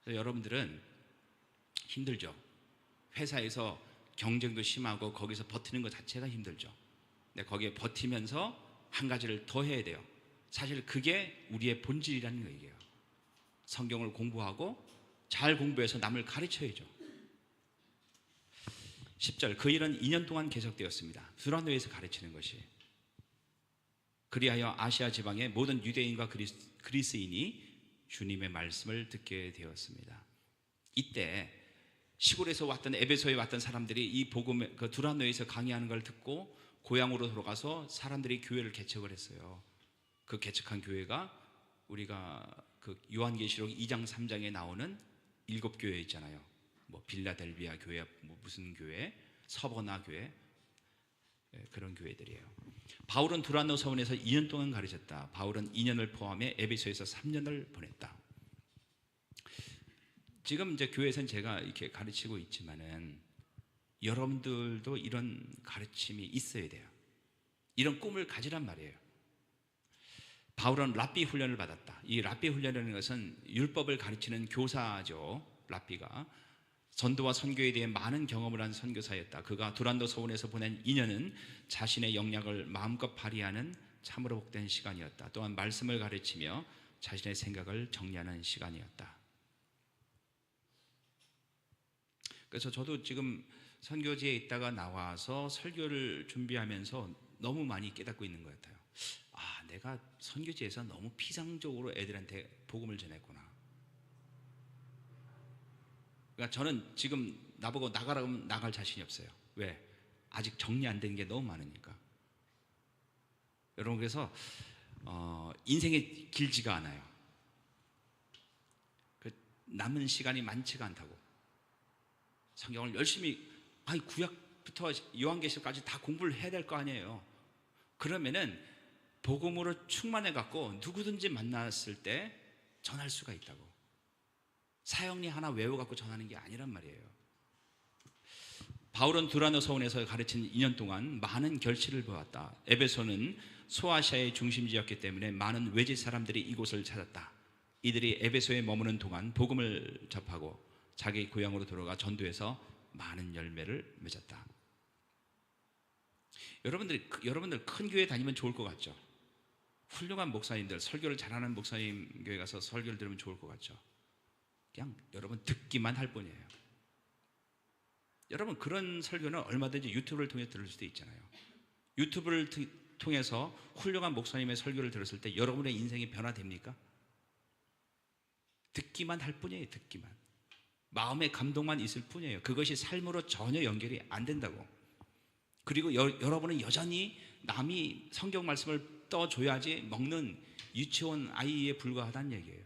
그래서 여러분들은 힘들죠. 회사에서 경쟁도 심하고 거기서 버티는 것 자체가 힘들죠. 근데 거기에 버티면서 한 가지를 더 해야 돼요. 사실 그게 우리의 본질이라는 얘기예요. 성경을 공부하고 잘 공부해서 남을 가르쳐야죠. 10절, 그 일은 2년 동안 계속되었습니다. 두란노에서 가르치는 것이. 그리하여 아시아 지방의 모든 유대인과 그리스인이 주님의 말씀을 듣게 되었습니다. 이때 시골에서 왔던, 에베소에 왔던 사람들이 이 복음, 그 두란노에서 강의하는 걸 듣고 고향으로 돌아가서 사람들이 교회를 개척을 했어요. 그 개척한 교회가 우리가 그 요한계시록 2장 3장에 나오는 7교회 있잖아요. 뭐 빌라델비아 교회, 뭐 무슨 교회, 서버나 교회, 그런 교회들이에요. 바울은 두란노 서원에서 2년 동안 가르쳤다. 바울은 2년을 포함해 에베소에서 3년을 보냈다. 지금 이제 교회에서는 제가 이렇게 가르치고 있지만은 여러분들도 이런 가르침이 있어야 돼요. 이런 꿈을 가지란 말이에요. 바울은 랍비 훈련을 받았다. 이 랍비 훈련이라는 것은 율법을 가르치는 교사죠. 랍비가 전도와 선교에 대해 많은 경험을 한 선교사였다. 그가 두란노 서원에서 보낸 2년은 자신의 역량을 마음껏 발휘하는 참으로 복된 시간이었다. 또한 말씀을 가르치며 자신의 생각을 정리하는 시간이었다. 그래서 저도 지금 선교지에 있다가 나와서 설교를 준비하면서 너무 많이 깨닫고 있는 것 같아요. 아, 내가 선교지에서 너무 피상적으로 애들한테 복음을 전했구나. 그러니까 저는 지금 나보고 나가라고 하면 나갈 자신이 없어요. 왜? 아직 정리 안 된 게 너무 많으니까. 여러분, 그래서 인생이 길지가 않아요. 남은 시간이 많지가 않다고. 성경을 열심히, 구약부터 요한계시록까지 다 공부를 해야 될 거 아니에요. 그러면은 복음으로 충만해 갖고 누구든지 만났을 때 전할 수가 있다고. 사형리 하나 외워갖고 전하는 게 아니란 말이에요. 바울은 두란노 서원에서 가르친 2년 동안 많은 결실을 보았다. 에베소는 소아시아의 중심지였기 때문에 많은 외지 사람들이 이곳을 찾았다. 이들이 에베소에 머무는 동안 복음을 접하고 자기 고향으로 돌아가 전도해서 많은 열매를 맺었다. 여러분들 큰 교회 다니면 좋을 것 같죠? 훌륭한 목사님들, 설교를 잘하는 목사님 교회 가서 설교를 들으면 좋을 것 같죠? 그냥 여러분 듣기만 할 뿐이에요. 여러분, 그런 설교는 얼마든지 유튜브를 통해 들을 수도 있잖아요. 유튜브를 통해서 훌륭한 목사님의 설교를 들었을 때 여러분의 인생이 변화됩니까? 듣기만 할 뿐이에요. 듣기만. 마음의 감동만 있을 뿐이에요. 그것이 삶으로 전혀 연결이 안 된다고. 그리고 여러분은 여전히 남이 성경 말씀을 떠줘야지 먹는 유치원 아이에 불과하다는 얘기예요.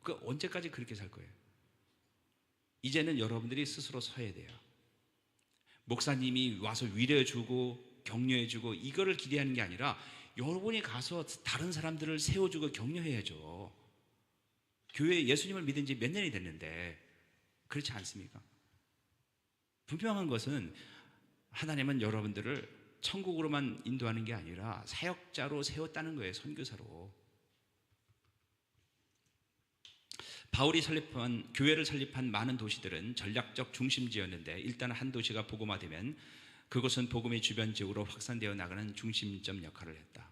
그 언제까지 그렇게 살 거예요? 이제는 여러분들이 스스로 서야 돼요. 목사님이 와서 위로해주고 격려해주고 이거를 기대하는 게 아니라 여러분이 가서 다른 사람들을 세워주고 격려해야죠. 교회에 예수님을 믿은 지 몇 년이 됐는데 그렇지 않습니까? 분명한 것은 하나님은 여러분들을 천국으로만 인도하는 게 아니라 사역자로 세웠다는 거예요. 선교사로. 바울이 설립한 교회를 설립한 많은 도시들은 전략적 중심지였는데 일단 한 도시가 복음화되면 그것은 복음의 주변 지역으로 확산되어 나가는 중심점 역할을 했다.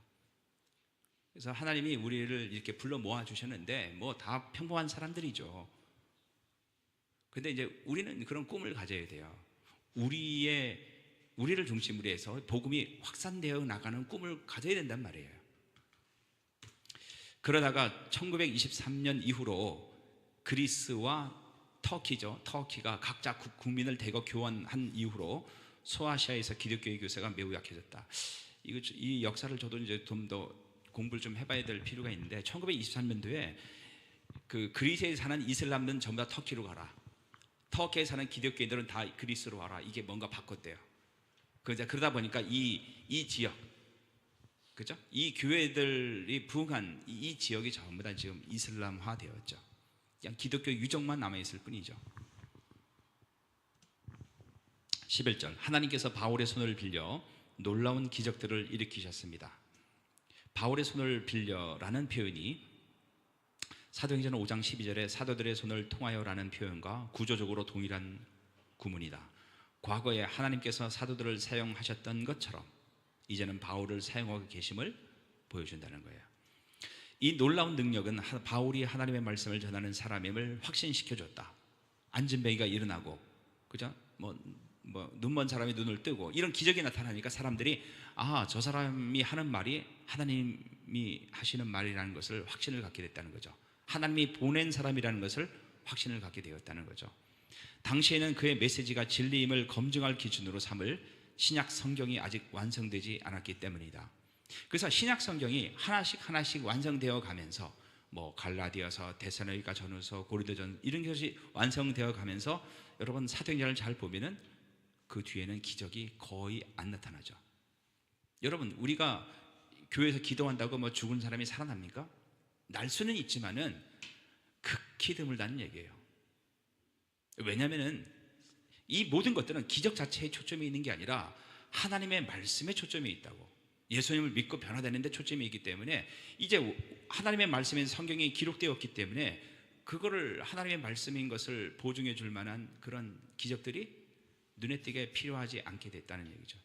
그래서 하나님이 우리를 이렇게 불러 모아 주셨는데 뭐 다 평범한 사람들이죠. 근데 이제 우리는 그런 꿈을 가져야 돼요. 우리를 중심으로 해서 복음이 확산되어 나가는 꿈을 가져야 된단 말이에요. 그러다가 1923년 이후로 그리스와 터키가 각자 국민을 대거 교환한 이후로 소아시아에서 기독교의 교세가 매우 약해졌다. 이 역사를 저도 이제 좀 더 공부를 좀 해봐야 될 필요가 있는데 1923년도에 그 그리스에 사는 이슬람들은 전부 다 터키로 가라. 터키에 사는 기독교인들은 다 그리스로 와라. 이게 뭔가 바꿨대요. 그러다 보니까 이 지역, 그죠? 이 교회들이 부흥한 이 지역이 전부 다 지금 이슬람화 되었죠. 그냥 기독교 유적만 남아있을 뿐이죠. 11절 하나님께서 바울의 손을 빌려 놀라운 기적들을 일으키셨습니다. 바울의 손을 빌려라는 표현이 사도행전 5장 12절에 사도들의 손을 통하여라는 표현과 구조적으로 동일한 구문이다. 과거에 하나님께서 사도들을 사용하셨던 것처럼 이제는 바울을 사용하고 계심을 보여준다는 거예요. 이 놀라운 능력은 바울이 하나님의 말씀을 전하는 사람임을 확신시켜줬다. 안진뱅이가 일어나고, 그죠? 눈먼 사람이 눈을 뜨고 이런 기적이 나타나니까 사람들이 저 사람이 하는 말이 하나님이 하시는 말이라는 것을 확신을 갖게 됐다는 거죠. 하나님이 보낸 사람이라는 것을 확신을 갖게 되었다는 거죠. 당시에는 그의 메시지가 진리임을 검증할 기준으로 삼을 신약 성경이 아직 완성되지 않았기 때문이다. 그래서 신약 성경이 하나씩 완성되어 가면서 갈라디아서, 데살로니가 전후서, 고린도전 이런 것이 완성되어 가면서 여러분 사도행전을 잘 보면은 그 뒤에는 기적이 거의 안 나타나죠. 여러분 우리가 교회에서 기도한다고 죽은 사람이 살아납니까? 날 수는 있지만은 극히 드물다는 얘기예요. 왜냐하면은 이 모든 것들은 기적 자체에 초점이 있는 게 아니라 하나님의 말씀에 초점이 있다고. 예수님을 믿고 변화되는 데 초점이 있기 때문에 이제 하나님의 말씀인 성경이 기록되었기 때문에 그거를 하나님의 말씀인 것을 보증해 줄 만한 그런 기적들이 눈에 띄게 필요하지 않게 됐다는 얘기죠.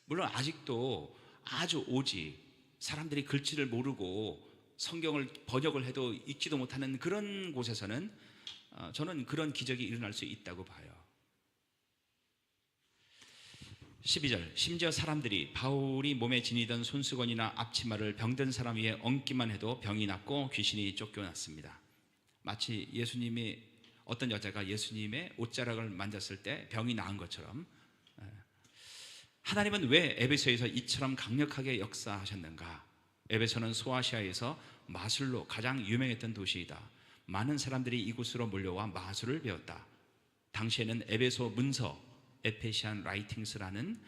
물론 아직도 아주 오지 사람들이 글씨를 모르고 성경을 번역을 해도 읽지도 못하는 그런 곳에서는 저는 그런 기적이 일어날 수 있다고 봐요. 12절 심지어 사람들이 바울이 몸에 지니던 손수건이나 앞치마를 병든 사람 위에 얹기만 해도 병이 낫고 귀신이 쫓겨났습니다. 마치 예수님이 어떤 여자가 예수님의 옷자락을 만졌을 때 병이 나은 것처럼 하나님은 왜 에베소에서 이처럼 강력하게 역사하셨는가? 에베소는 소아시아에서 마술로 가장 유명했던 도시이다. 많은 사람들이 이곳으로 몰려와 마술을 배웠다. 당시에는 에베소 문서, 에페시안 라이팅스라는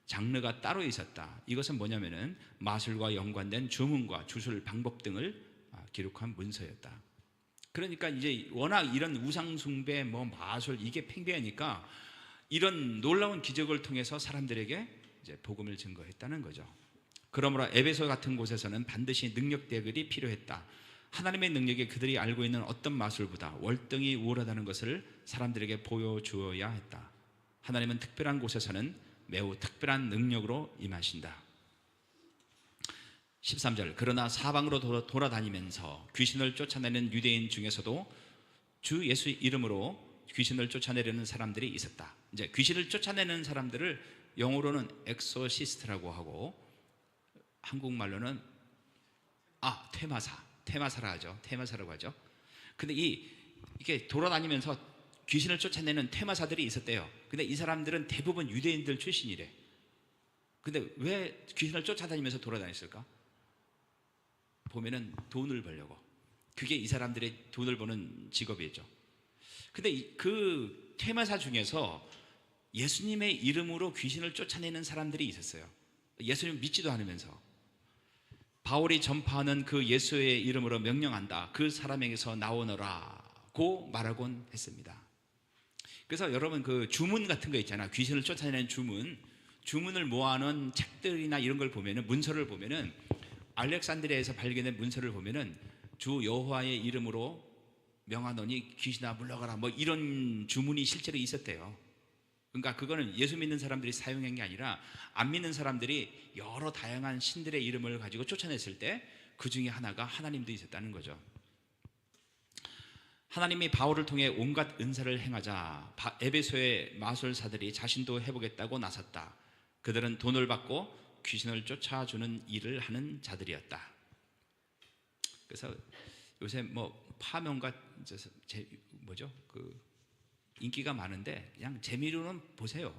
장르가 따로 있었다. 이것은 뭐냐면은 마술과 연관된 주문과 주술 방법 등을 기록한 문서였다. 그러니까 이제 워낙 이런 우상숭배, 마술 이게 팽배하니까 이런 놀라운 기적을 통해서 사람들에게 이제 복음을 증거했다는 거죠. 그러므로 에베소 같은 곳에서는 반드시 능력대결이 필요했다. 하나님의 능력이 그들이 알고 있는 어떤 마술보다 월등히 우월하다는 것을 사람들에게 보여주어야 했다. 하나님은 특별한 곳에서는 매우 특별한 능력으로 임하신다. 13절 그러나 사방으로 돌아다니면서 귀신을 쫓아내는 유대인 중에서도 주 예수 이름으로 귀신을 쫓아내려는 사람들이 있었다. 이제 귀신을 쫓아내는 사람들을 영어로는 엑소시스트라고 하고 한국말로는 퇴마사라 하죠. 퇴마사라고 하죠. 근데 이게 돌아다니면서 귀신을 쫓아내는 퇴마사들이 있었대요. 근데 이 사람들은 대부분 유대인들 출신이래. 근데 왜 귀신을 쫓아다니면서 돌아다녔을까? 보면은 돈을 벌려고. 그게 이 사람들의 돈을 버는 직업이었죠. 근데 그 퇴마사 중에서 예수님의 이름으로 귀신을 쫓아내는 사람들이 있었어요. 예수님 믿지도 않으면서. 바울이 전파하는 그 예수의 이름으로 명령한다. 그 사람에게서 나오너라고 말하곤 했습니다. 그래서 여러분 그 주문 같은 거 있잖아. 귀신을 쫓아내는 주문을 모아놓은 책들이나 이런 걸 보면은, 문서를 보면은, 알렉산드리아에서 발견된 문서를 보면은 주 여호와의 이름으로 명하노니 귀신아 물러가라 뭐 이런 주문이 실제로 있었대요. 그러니까 그거는 예수 믿는 사람들이 사용한 게 아니라 안 믿는 사람들이 여러 다양한 신들의 이름을 가지고 쫓아냈을 때 그 중에 하나가 하나님도 있었다는 거죠. 하나님이 바울을 통해 온갖 은사를 행하자 에베소의 마술사들이 자신도 해보겠다고 나섰다. 그들은 돈을 받고 귀신을 쫓아주는 일을 하는 자들이었다. 그래서 요새 뭐 파명과 그 인기가 많은데 그냥 재미로는 보세요.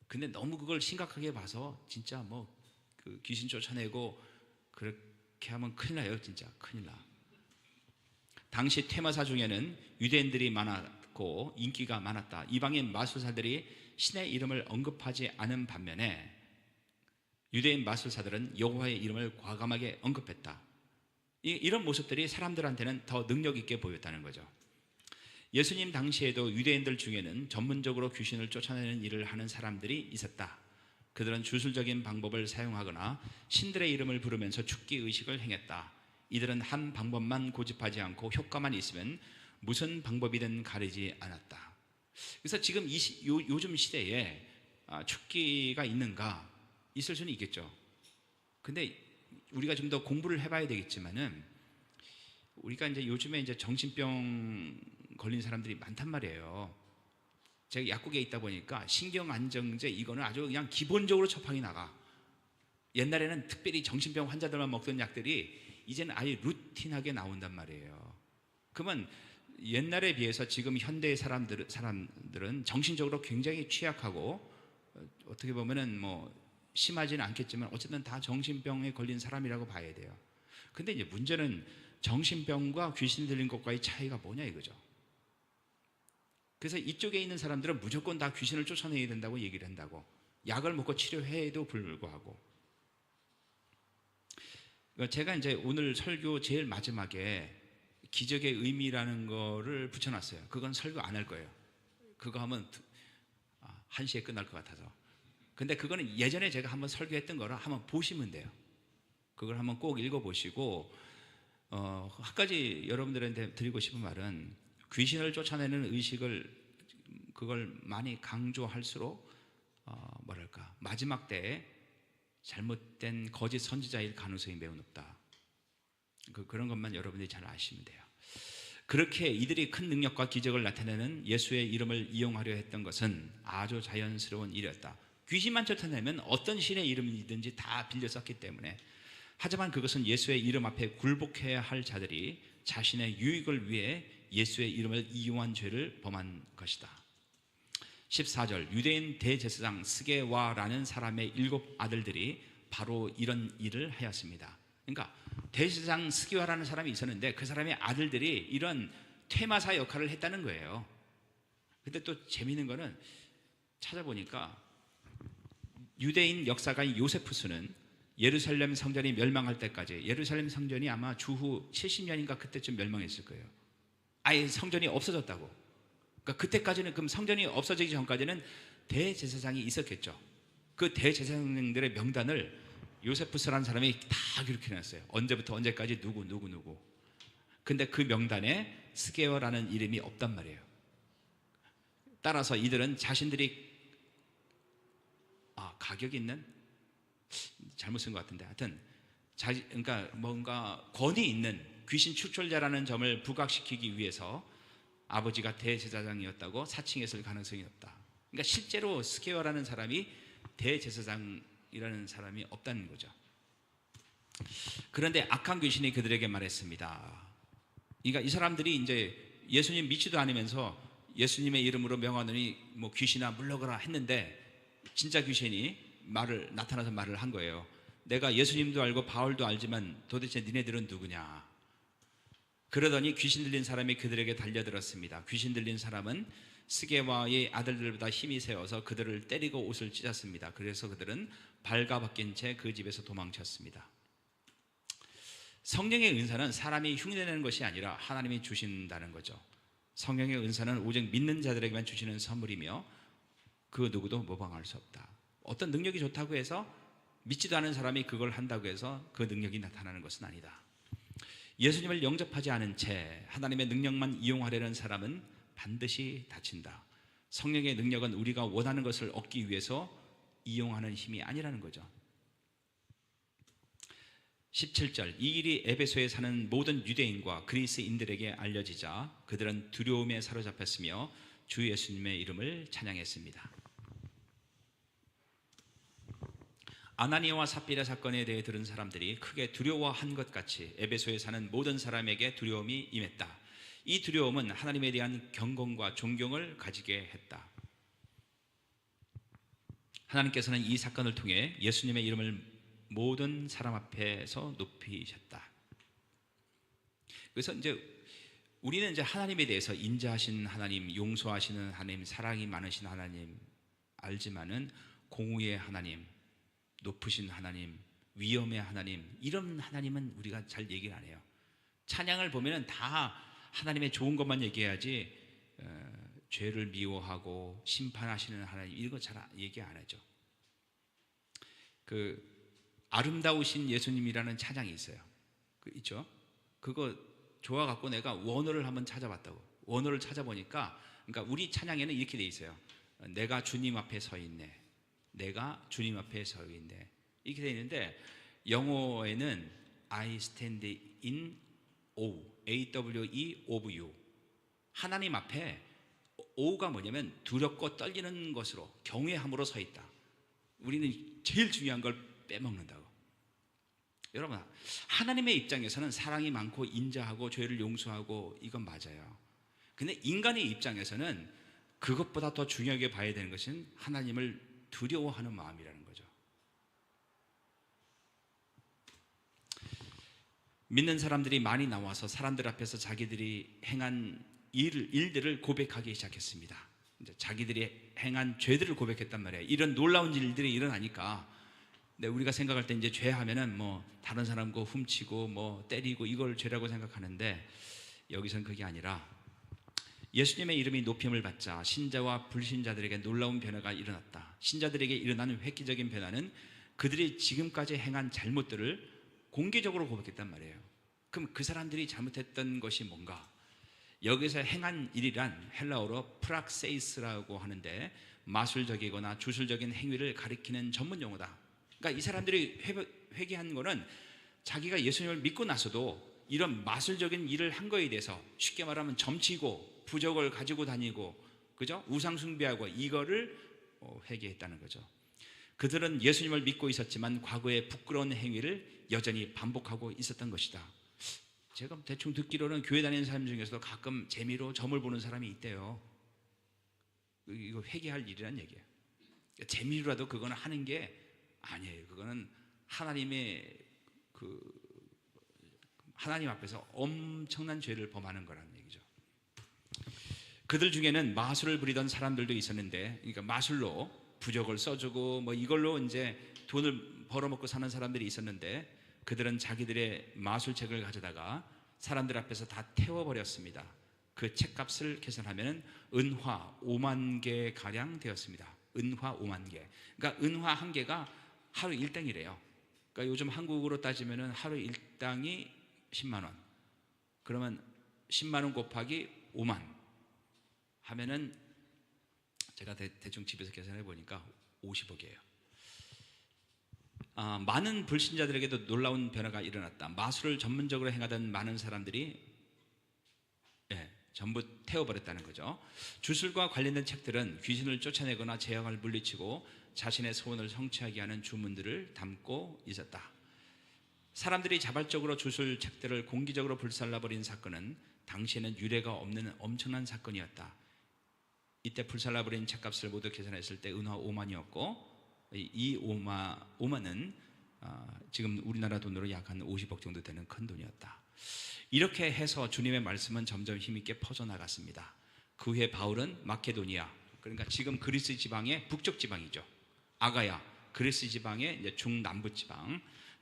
근데 너무 그걸 심각하게 봐서 진짜 뭐 그 귀신 쫓아내고 그렇게 하면 큰일 나요. 진짜 큰일 나. 당시 퇴마사 중에는 유대인들이 많았고 인기가 많았다. 이방인 마술사들이 신의 이름을 언급하지 않은 반면에 유대인 마술사들은 여호와의 이름을 과감하게 언급했다. 이런 모습들이 사람들한테는 더 능력 있게 보였다는 거죠. 예수님 당시에도 유대인들 중에는 전문적으로 귀신을 쫓아내는 일을 하는 사람들이 있었다. 그들은 주술적인 방법을 사용하거나 신들의 이름을 부르면서 축기 의식을 행했다. 이들은 한 방법만 고집하지 않고 효과만 있으면 무슨 방법이든 가리지 않았다. 그래서 지금 요즘 시대에 축기가 있는가? 있을 수는 있겠죠. 근데 우리가 좀 더 공부를 해봐야 되겠지만은 우리가 이제 요즘에 이제 정신병 걸린 사람들이 많단 말이에요. 제가 약국에 있다 보니까 신경안정제 이거는 아주 그냥 기본적으로 처방이 나가. 옛날에는 특별히 정신병 환자들만 먹던 약들이 이제는 아예 루틴하게 나온단 말이에요. 그러면 옛날에 비해서 지금 현대의 사람들은 정신적으로 굉장히 취약하고 어떻게 보면은 뭐 심하지는 않겠지만 어쨌든 다 정신병에 걸린 사람이라고 봐야 돼요. 근데 이제 문제는 정신병과 귀신 들린 것과의 차이가 뭐냐 이거죠. 그래서 이쪽에 있는 사람들은 무조건 다 귀신을 쫓아내야 된다고 얘기를 한다고. 약을 먹고 치료해도 불구하고. 제가 이제 오늘 설교 제일 마지막에 기적의 의미라는 거를 붙여놨어요. 그건 설교 안 할 거예요. 그거 하면 1시에 끝날 것 같아서. 근데 그거는 예전에 제가 한번 설교했던 거라 한번 보시면 돼요. 그걸 한번 꼭 읽어보시고 한 가지 여러분들한테 드리고 싶은 말은 귀신을 쫓아내는 의식을 그걸 많이 강조할수록 마지막 때에 잘못된 거짓 선지자일 가능성이 매우 높다. 그런 것만 여러분들이 잘 아시면 돼요. 그렇게 이들이 큰 능력과 기적을 나타내는 예수의 이름을 이용하려 했던 것은 아주 자연스러운 일이었다. 귀신만 쫓아내면 어떤 신의 이름이든지 다 빌려 썼기 때문에. 하지만 그것은 예수의 이름 앞에 굴복해야 할 자들이 자신의 유익을 위해 예수의 이름을 이용한 죄를 범한 것이다. 14절 유대인 대제사장 스게와라는 사람의 7 아들들이 바로 이런 일을 하였습니다. 그러니까 대제사장 스게와라는 사람이 있었는데 그 사람의 아들들이 이런 퇴마사 역할을 했다는 거예요. 근데 또 재미있는 거는 찾아보니까 유대인 역사가인 요세푸스는 예루살렘 성전이 멸망할 때까지, 예루살렘 성전이 아마 주후 70년인가 그때쯤 멸망했을 거예요. 아예 성전이 없어졌다고. 그러니까 그때까지는, 그럼 성전이 없어지기 전까지는 대제사장이 있었겠죠. 그 대제사장들의 명단을 요세푸스라는 사람이 다 기록해 놨어요. 언제부터 언제까지 누구. 근데 그 명단에 스게어라는 이름이 없단 말이에요. 따라서 이들은 자신들이 가격 있는, 잘못 쓴 것 같은데, 하여튼 그러니까 뭔가 권위 있는 귀신 축출자라는 점을 부각시키기 위해서 아버지가 대제사장이었다고 사칭했을 가능성이 없다. 그러니까 실제로 스게어라는 사람이 대제사장이라는 사람이 없다는 거죠. 그런데 악한 귀신이 그들에게 말했습니다. 그러니까 이 사람들이 이제 예수님 믿지도 않으면서 예수님의 이름으로 명하노니 뭐 귀신아 물러가라 했는데, 진짜 귀신이 나타나서 말을 한 거예요. 내가 예수님도 알고 바울도 알지만 도대체 니네들은 누구냐? 그러더니 귀신 들린 사람이 그들에게 달려들었습니다. 귀신 들린 사람은 스게와의 아들들보다 힘이 세어서 그들을 때리고 옷을 찢었습니다. 그래서 그들은 발가벗긴 채 그 집에서 도망쳤습니다. 성령의 은사는 사람이 흉내내는 것이 아니라 하나님이 주신다는 거죠. 성령의 은사는 오직 믿는 자들에게만 주시는 선물이며 그 누구도 모방할 수 없다. 어떤 능력이 좋다고 해서 믿지도 않은 사람이 그걸 한다고 해서 그 능력이 나타나는 것은 아니다. 예수님을 영접하지 않은 채 하나님의 능력만 이용하려는 사람은 반드시 다친다. 성령의 능력은 우리가 원하는 것을 얻기 위해서 이용하는 힘이 아니라는 거죠. 17절, 이 일이 에베소에 사는 모든 유대인과 그리스인들에게 알려지자 그들은 두려움에 사로잡혔으며 주 예수님의 이름을 찬양했습니다. 아나니아와 삽비라 사건에 대해 들은 사람들이 크게 두려워한 것 같이 에베소에 사는 모든 사람에게 두려움이 임했다. 이 두려움은 하나님에 대한 경건과 존경을 가지게 했다. 하나님께서는 이 사건을 통해 예수님의 이름을 모든 사람 앞에서 높이셨다. 그래서 이제 우리는 이제 하나님에 대해서 인자하신 하나님, 용서하시는 하나님, 사랑이 많으신 하나님 알지만은 공의의 하나님, 높으신 하나님, 위엄의 하나님, 이런 하나님은 우리가 잘 얘기를 안 해요. 찬양을 보면은 다 하나님의 좋은 것만 얘기해야지 죄를 미워하고 심판하시는 하나님 이런 거 잘 얘기 안 하죠. 그 아름다우신 예수님이라는 찬양이 있어요. 있죠? 그거 좋아갖고 내가 원어를 한번 찾아봤다고. 원어를 찾아보니까, 그러니까 우리 찬양에는 이렇게 돼 있어요. 내가 주님 앞에 서 있네. 내가 주님 앞에 서 있네. 이렇게 돼 있는데 영어에는 I stand in awe, A-W-E of you. 하나님 앞에 o가 뭐냐면 두렵고 떨리는 것으로, 경외함으로 서 있다. 우리는 제일 중요한 걸 빼먹는다고. 여러분, 하나님의 입장에서는 사랑이 많고 인자하고 죄를 용서하고 이건 맞아요. 근데 인간의 입장에서는 그것보다 더 중요하게 봐야 되는 것은 하나님을 두려워하는 마음이라는 거죠. 믿는 사람들이 많이 나와서 사람들 앞에서 자기들이 행한 일들을 고백하기 시작했습니다. 이제 자기들이 행한 죄들을 고백했단 말이에요. 이런 놀라운 일들이 일어나니까. 근데 우리가 생각할 때 이제 죄 하면은 뭐 다른 사람 거 훔치고 뭐 때리고 이걸 죄라고 생각하는데 여기선 그게 아니라 예수님의 이름이 높임을 받자 신자와 불신자들에게 놀라운 변화가 일어났다. 신자들에게 일어나는 획기적인 변화는 그들이 지금까지 행한 잘못들을 공개적으로 고백했단 말이에요. 그럼 그 사람들이 잘못했던 것이 뭔가? 여기서 행한 일이란 헬라어로 프락세이스라고 하는데 마술적이거나 주술적인 행위를 가리키는 전문 용어다. 그러니까 이 사람들이 회개한 거는 자기가 예수님을 믿고 나서도 이런 마술적인 일을 한 거에 대해서, 쉽게 말하면 점치고 부적을 가지고 다니고, 그죠? 우상 숭배하고 이거를 회개했다는 거죠. 그들은 예수님을 믿고 있었지만 과거의 부끄러운 행위를 여전히 반복하고 있었던 것이다. 제가 대충 듣기로는 교회 다니는 사람 중에서도 가끔 재미로 점을 보는 사람이 있대요. 이거 회개할 일이란 얘기예요. 재미로라도 그거는 하는 게 아니에요. 그거는 하나님 앞에서 엄청난 죄를 범하는 거라는 얘기죠. 그들 중에는 마술을 부리던 사람들도 있었는데, 그러니까 마술로 부적을 써주고 뭐 이걸로 이제 돈을 벌어먹고 사는 사람들이 있었는데, 그들은 자기들의 마술책을 가져다가 사람들 앞에서 다 태워버렸습니다. 그 책값을 계산하면 은화 5만 개 가량 되었습니다. 은화 5만 개. 그러니까 은화 한 개가 하루 1당이래요. 그러니까 요즘 한국으로 따지면 하루 1당이 10만 원. 그러면 10만 원 곱하기 5만 하면은 제가 대충 집에서 계산해 보니까 50억이에요. 많은 불신자들에게도 놀라운 변화가 일어났다. 마술을 전문적으로 행하던 많은 사람들이 전부 태워버렸다는 거죠. 주술과 관련된 책들은 귀신을 쫓아내거나 재앙을 물리치고 자신의 소원을 성취하게 하는 주문들을 담고 있었다. 사람들이 자발적으로 주술 책들을 공개적으로 불살라버린 사건은 당시에는 유례가 없는 엄청난 사건이었다. 이때 불살라버린 책값을 모두 계산했을 때 은화 5만이었고, 이 5만은 지금 우리나라 돈으로 약 한 50억 정도 되는 큰 돈이었다. 이렇게 해서 주님의 말씀은 점점 힘있게 퍼져나갔습니다. 그 후에 바울은 마케도니아, 그러니까 지금 그리스 지방의 북쪽 지방이죠. 아가야, 그리스 지방의 이제 중남부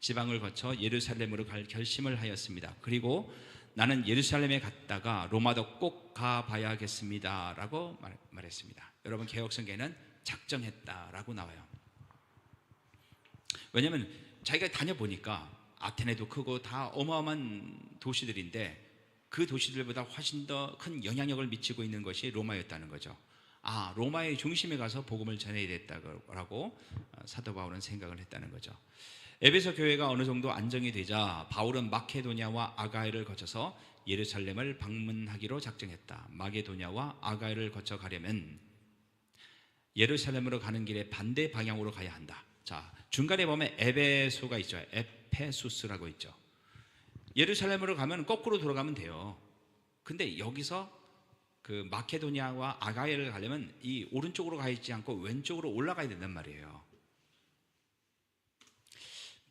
지방을 거쳐 예루살렘으로 갈 결심을 하였습니다. 그리고 나는 예루살렘에 갔다가 로마도 꼭 가봐야겠습니다 라고 말했습니다. 여러분, 개혁성경에는 작정했다라고 나와요. 왜냐하면 자기가 다녀보니까 아테네도 크고 다 어마어마한 도시들인데 그 도시들보다 훨씬 더 큰 영향력을 미치고 있는 것이 로마였다는 거죠. 로마의 중심에 가서 복음을 전해야 됐다고 사도 바울은 생각을 했다는 거죠. 에베소 교회가 어느 정도 안정이 되자 바울은 마케도니아와 아가야를 거쳐서 예루살렘을 방문하기로 작정했다. 마게도냐와 아가야를 거쳐 가려면 예루살렘으로 가는 길에 반대 방향으로 가야 한다. 자, 중간에 보면 에베소가 있죠. 에페수스라고 있죠. 예루살렘으로 가면 거꾸로 돌아가면 돼요. 근데 여기서 그 마케도니아와 아가야를 가려면 이 오른쪽으로 가 있지 않고 왼쪽으로 올라가야 된단 말이에요.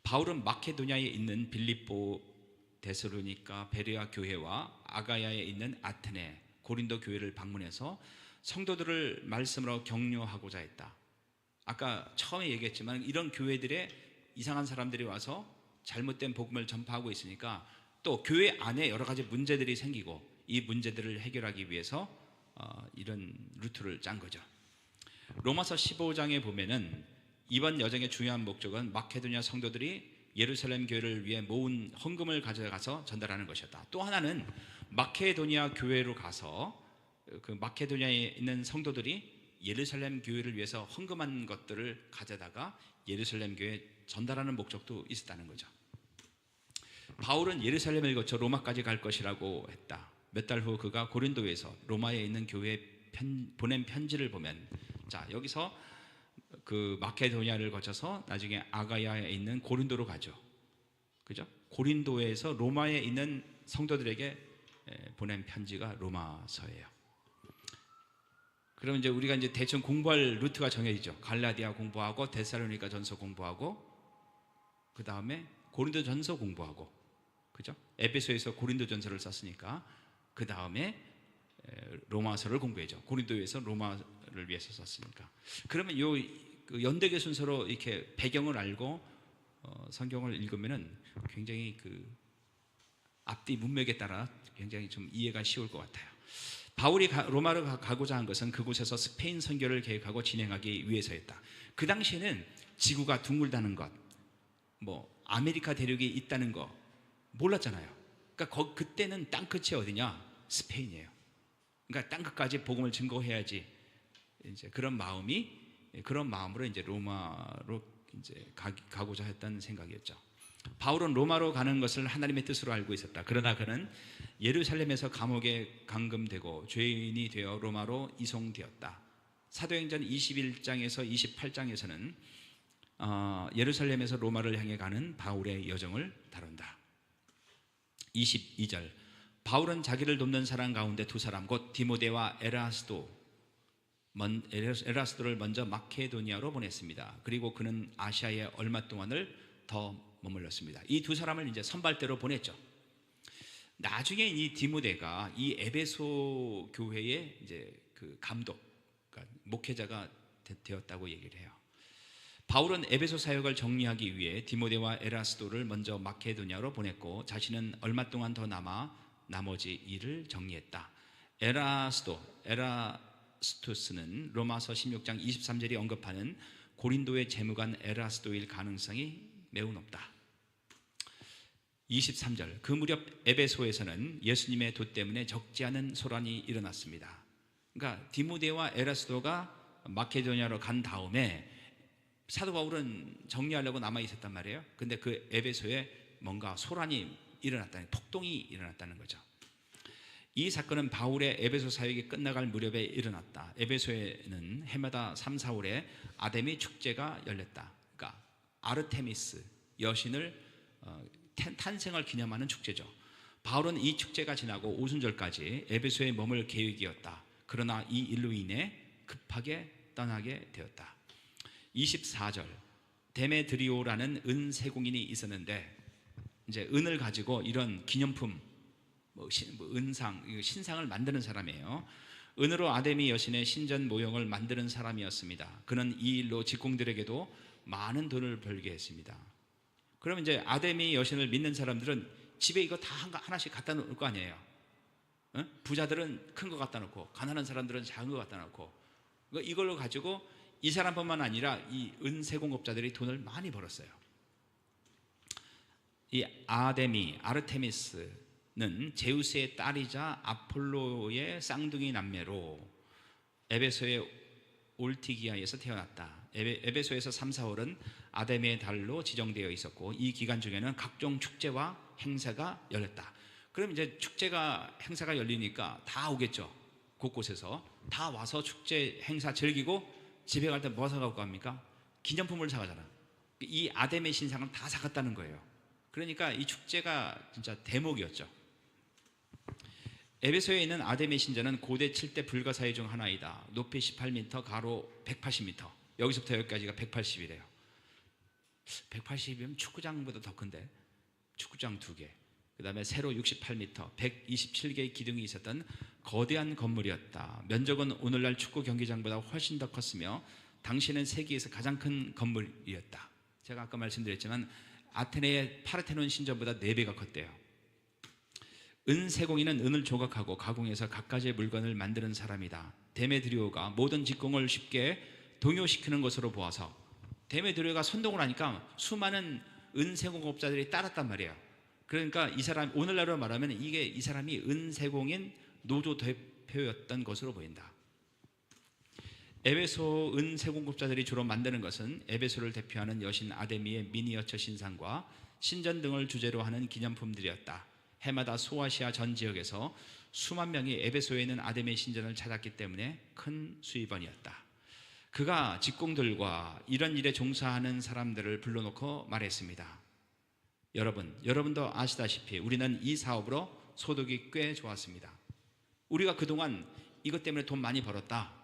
바울은 마케도니아에 있는 빌립보, 데살로니가, 베레아 교회와 아가야에 있는 아테네, 고린도 교회를 방문해서 성도들을 말씀으로 격려하고자 했다. 아까 처음에 얘기했지만 이런 교회들에 이상한 사람들이 와서 잘못된 복음을 전파하고 있으니까 또 교회 안에 여러 가지 문제들이 생기고 이 문제들을 해결하기 위해서 이런 루트를 짠 거죠. 로마서 15장에 보면은 이번 여정의 중요한 목적은 마케도니아 성도들이 예루살렘 교회를 위해 모은 헌금을 가져가서 전달하는 것이었다. 또 하나는 마케도니아 교회로 가서 그 마케도니아에 있는 성도들이 예루살렘 교회를 위해서 헌금한 것들을 가져다가 예루살렘 교회에 전달하는 목적도 있었다는 거죠. 바울은 예루살렘을 거쳐 로마까지 갈 것이라고 했다. 몇 달 후 그가 고린도에서 로마에 있는 교회에 보낸 편지를 보면, 자, 여기서 그 마케도니아를 거쳐서 나중에 아가야에 있는 고린도로 가죠. 그죠? 고린도에서 로마에 있는 성도들에게 보낸 편지가 로마서예요. 그럼 이제 우리가 이제 대충 공부할 루트가 정해지죠. 갈라디아 공부하고 데살로니가 전서 공부하고 그 다음에 고린도 전서 공부하고, 그죠? 에베소에서 고린도 전서를 썼으니까 그 다음에 로마서를 공부해죠. 고린도에서 로마를 위해서 썼으니까. 그러면 요 연대계 순서로 이렇게 배경을 알고 성경을 읽으면은 굉장히 그 앞뒤 문맥에 따라 굉장히 좀 이해가 쉬울 것 같아요. 바울이 로마로 가고자 한 것은 그곳에서 스페인 선교를 계획하고 진행하기 위해서였다. 그 당시에는 지구가 둥글다는 것, 뭐 아메리카 대륙이 있다는 거 몰랐잖아요. 그러니까 그때는 땅끝이 어디냐? 스페인이에요. 그러니까 땅끝까지 복음을 증거해야지. 이제 그런 마음으로 이제 로마로 이제 가고자 했다는 생각이었죠. 바울은 로마로 가는 것을 하나님의 뜻으로 알고 있었다. 그러나 그는 예루살렘에서 감옥에 감금되고 죄인이 되어 로마로 이송되었다. 사도행전 21장에서 28장에서는 예루살렘에서 로마를 향해 가는 바울의 여정을 다룬다. 22절, 바울은 자기를 돕는 사람 가운데 두 사람, 곧 디모데와 에라스도를 먼저 마케도니아로 보냈습니다. 그리고 그는 아시아에 얼마 동안을 더 머물렀습니다. 이 두 사람을 이제 선발대로 보냈죠. 나중에 이 디모데가 이 에베소 교회의 이제 그 감독, 그러니까 목회자가 되었다고 얘기를 해요. 바울은 에베소 사역을 정리하기 위해 디모데와 에라스도를 먼저 마케도니아로 보냈고 자신은 얼마 동안 더 남아 나머지 일을 정리했다. 에라스투스는 로마서 16장 23절이 언급하는 고린도의 재무관 에라스도일 가능성이 매우 높다. 23절, 그 무렵 에베소에서는 예수님의 도 때문에 적지 않은 소란이 일어났습니다. 그러니까 디모데와 에라스도가 마케도니아로 간 다음에 사도 바울은 정리하려고 남아 있었단 말이에요. 근데 그 에베소에 뭔가 소란이 일어났다는, 폭동이 일어났다는 거죠. 이 사건은 바울의 에베소 사역이 끝나갈 무렵에 일어났다. 에베소에는 해마다 3, 4월에 아데미 축제가 열렸다. 그러니까 아르테미스 여신을 탄생을 기념하는 축제죠. 바울은 이 축제가 지나고 오순절까지 에베소에 머물 계획이었다. 그러나 이 일로 인해 급하게 떠나게 되었다. 24절, 데메드리오라는 은세공인이 있었는데 이제 은을 가지고 이런 기념품, 은상, 신상을 만드는 사람이에요. 은으로 아데미 여신의 신전 모형을 만드는 사람이었습니다. 그는 이 일로 직공들에게도 많은 돈을 벌게 했습니다. 그럼 이제 아데미 여신을 믿는 사람들은 집에 이거 다 하나씩 갖다 놓을 거 아니에요. 부자들은 큰 거 갖다 놓고 가난한 사람들은 작은 거 갖다 놓고 이걸로 가지고 이 사람뿐만 아니라 이 은세공업자들이 돈을 많이 벌었어요. 이 아르테미스는 제우스의 딸이자 아폴로의 쌍둥이 남매로 에베소의 올티기아에서 태어났다. 에베소에서 3, 4월은 아데미의 달로 지정되어 있었고 이 기간 중에는 각종 축제와 행사가 열렸다. 그럼 이제 축제가 행사가 열리니까 다 오겠죠. 곳곳에서 다 와서 축제 행사 즐기고 집에 갈 때 뭐 사가고 갑니까? 기념품을 사가잖아. 이 아데미 신상을 다 사갔다는 거예요. 그러니까 이 축제가 진짜 대목이었죠. 에베소에 있는 아데미 신전은 고대 7대 불가사의 중 하나이다. 높이 18m, 가로 180m. 여기서부터 여기까지가 180이래요. 180이면 축구장보다 더 큰데, 축구장 2개. 그 다음에 세로 68m, 127개의 기둥이 있었던 거대한 건물이었다. 면적은 오늘날 축구 경기장보다 훨씬 더 컸으며 당시에는 세계에서 가장 큰 건물이었다. 제가 아까 말씀드렸지만 아테네의 파르테논 신전보다 4배가 컸대요. 은세공인은 은을 조각하고 가공해서 갖가지의 물건을 만드는 사람이다. 데메드리오가 모든 직공을 쉽게 동요시키는 것으로 보아서, 데메드리오가 선동을 하니까 수많은 은세공업자들이 따랐단 말이에요. 그러니까 이 사람, 오늘날로 말하면 이게 이 사람이 은세공인 노조 대표였던 것으로 보인다. 에베소 은세공업자들이 주로 만드는 것은 에베소를 대표하는 여신 아데미의 미니어처 신상과 신전 등을 주제로 하는 기념품들이었다. 해마다 소아시아 전 지역에서 수만 명이 에베소에 있는 아데미 신전을 찾았기 때문에 큰 수입원이었다. 그가 직공들과 이런 일에 종사하는 사람들을 불러놓고 말했습니다. 여러분도 아시다시피 우리는 이 사업으로 소득이 꽤 좋았습니다. 우리가 그동안 이것 때문에 돈 많이 벌었다.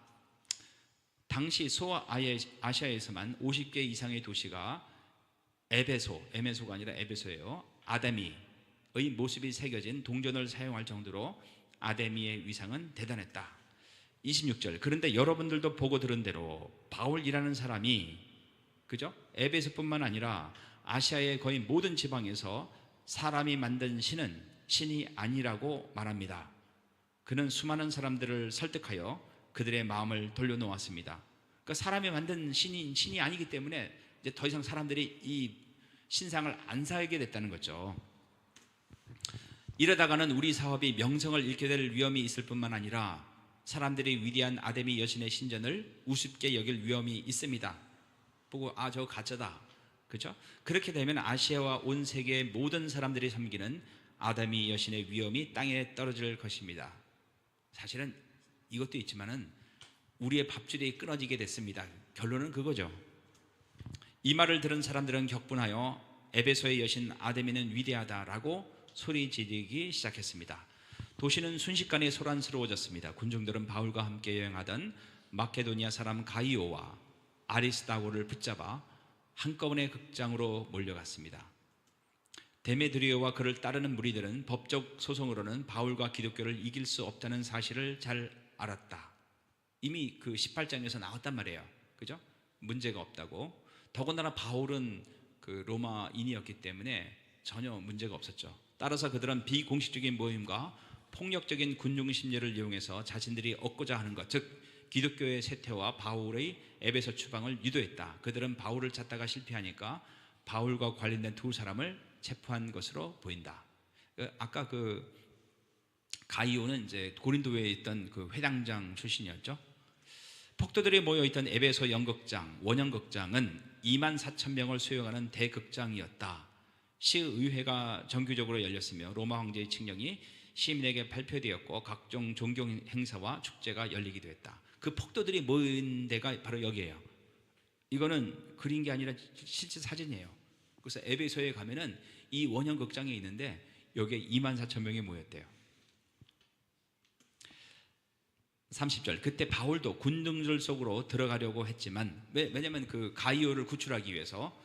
당시 소아시아에서만 50개 이상의 도시가 에베소가 아니라 에베소예요. 아데미의 모습이 새겨진 동전을 사용할 정도로 아데미의 위상은 대단했다. 26절. 그런데 여러분들도 보고 들은 대로 바울이라는 사람이, 그죠? 에베소뿐만 아니라 아시아의 거의 모든 지방에서 사람이 만든 신은 신이 아니라고 말합니다. 그는 수많은 사람들을 설득하여 그들의 마음을 돌려놓았습니다. 그러니까 사람이 만든 신이 아니기 때문에 이제 더 이상 사람들이 이 신상을 안 사게 됐다는 거죠. 이러다가는 우리 사업이 명성을 잃게 될 위험이 있을 뿐만 아니라 사람들이 위대한 아데미 여신의 신전을 우습게 여길 위험이 있습니다. 보고 저거 가짜다, 그렇죠? 그렇게 되면 아시아와 온 세계의 모든 사람들이 섬기는 아데미 여신의 위엄이 땅에 떨어질 것입니다. 사실은 이것도 있지만은 우리의 밥줄이 끊어지게 됐습니다. 결론은 그거죠. 이 말을 들은 사람들은 격분하여 에베소의 여신 아데미는 위대하다라고 소리 지르기 시작했습니다. 도시는 순식간에 소란스러워졌습니다. 군중들은 바울과 함께 여행하던 마케도니아 사람 가이오와 아리스다고를 붙잡아 한꺼번에 극장으로 몰려갔습니다. 데메드리오와 그를 따르는 무리들은 법적 소송으로는 바울과 기독교를 이길 수 없다는 사실을 잘 알았다. 이미 그 18장에서 나왔단 말이에요. 그죠? 문제가 없다고. 더군다나 바울은 그 로마인이었기 때문에 전혀 문제가 없었죠. 따라서 그들은 비공식적인 모임과 폭력적인 군중 심리를 이용해서 자신들이 얻고자 하는 것, 즉 기독교의 쇠퇴와 바울의 에베소 추방을 유도했다. 그들은 바울을 찾다가 실패하니까 바울과 관련된 2사람을 체포한 것으로 보인다. 아까 그 가이오는 이제 고린도에 있던 그 회당장 출신이었죠. 폭도들이 모여있던 에베소 연극장, 원형극장은 24,000명을 수용하는 대극장이었다. 시의회가 정규적으로 열렸으며 로마 황제의 칙령이 시민에게 발표되었고 각종 종교 행사와 축제가 열리기도 했다. 그 폭도들이 모인 데가 바로 여기예요. 이거는 그린 게 아니라 실제 사진이에요. 그래서 에베소에 가면은 이 원형 극장이 있는데 여기에 24,000명이 모였대요. 30절. 그때 바울도 군중들 속으로 들어가려고 했지만, 왜냐면 그 가이오를 구출하기 위해서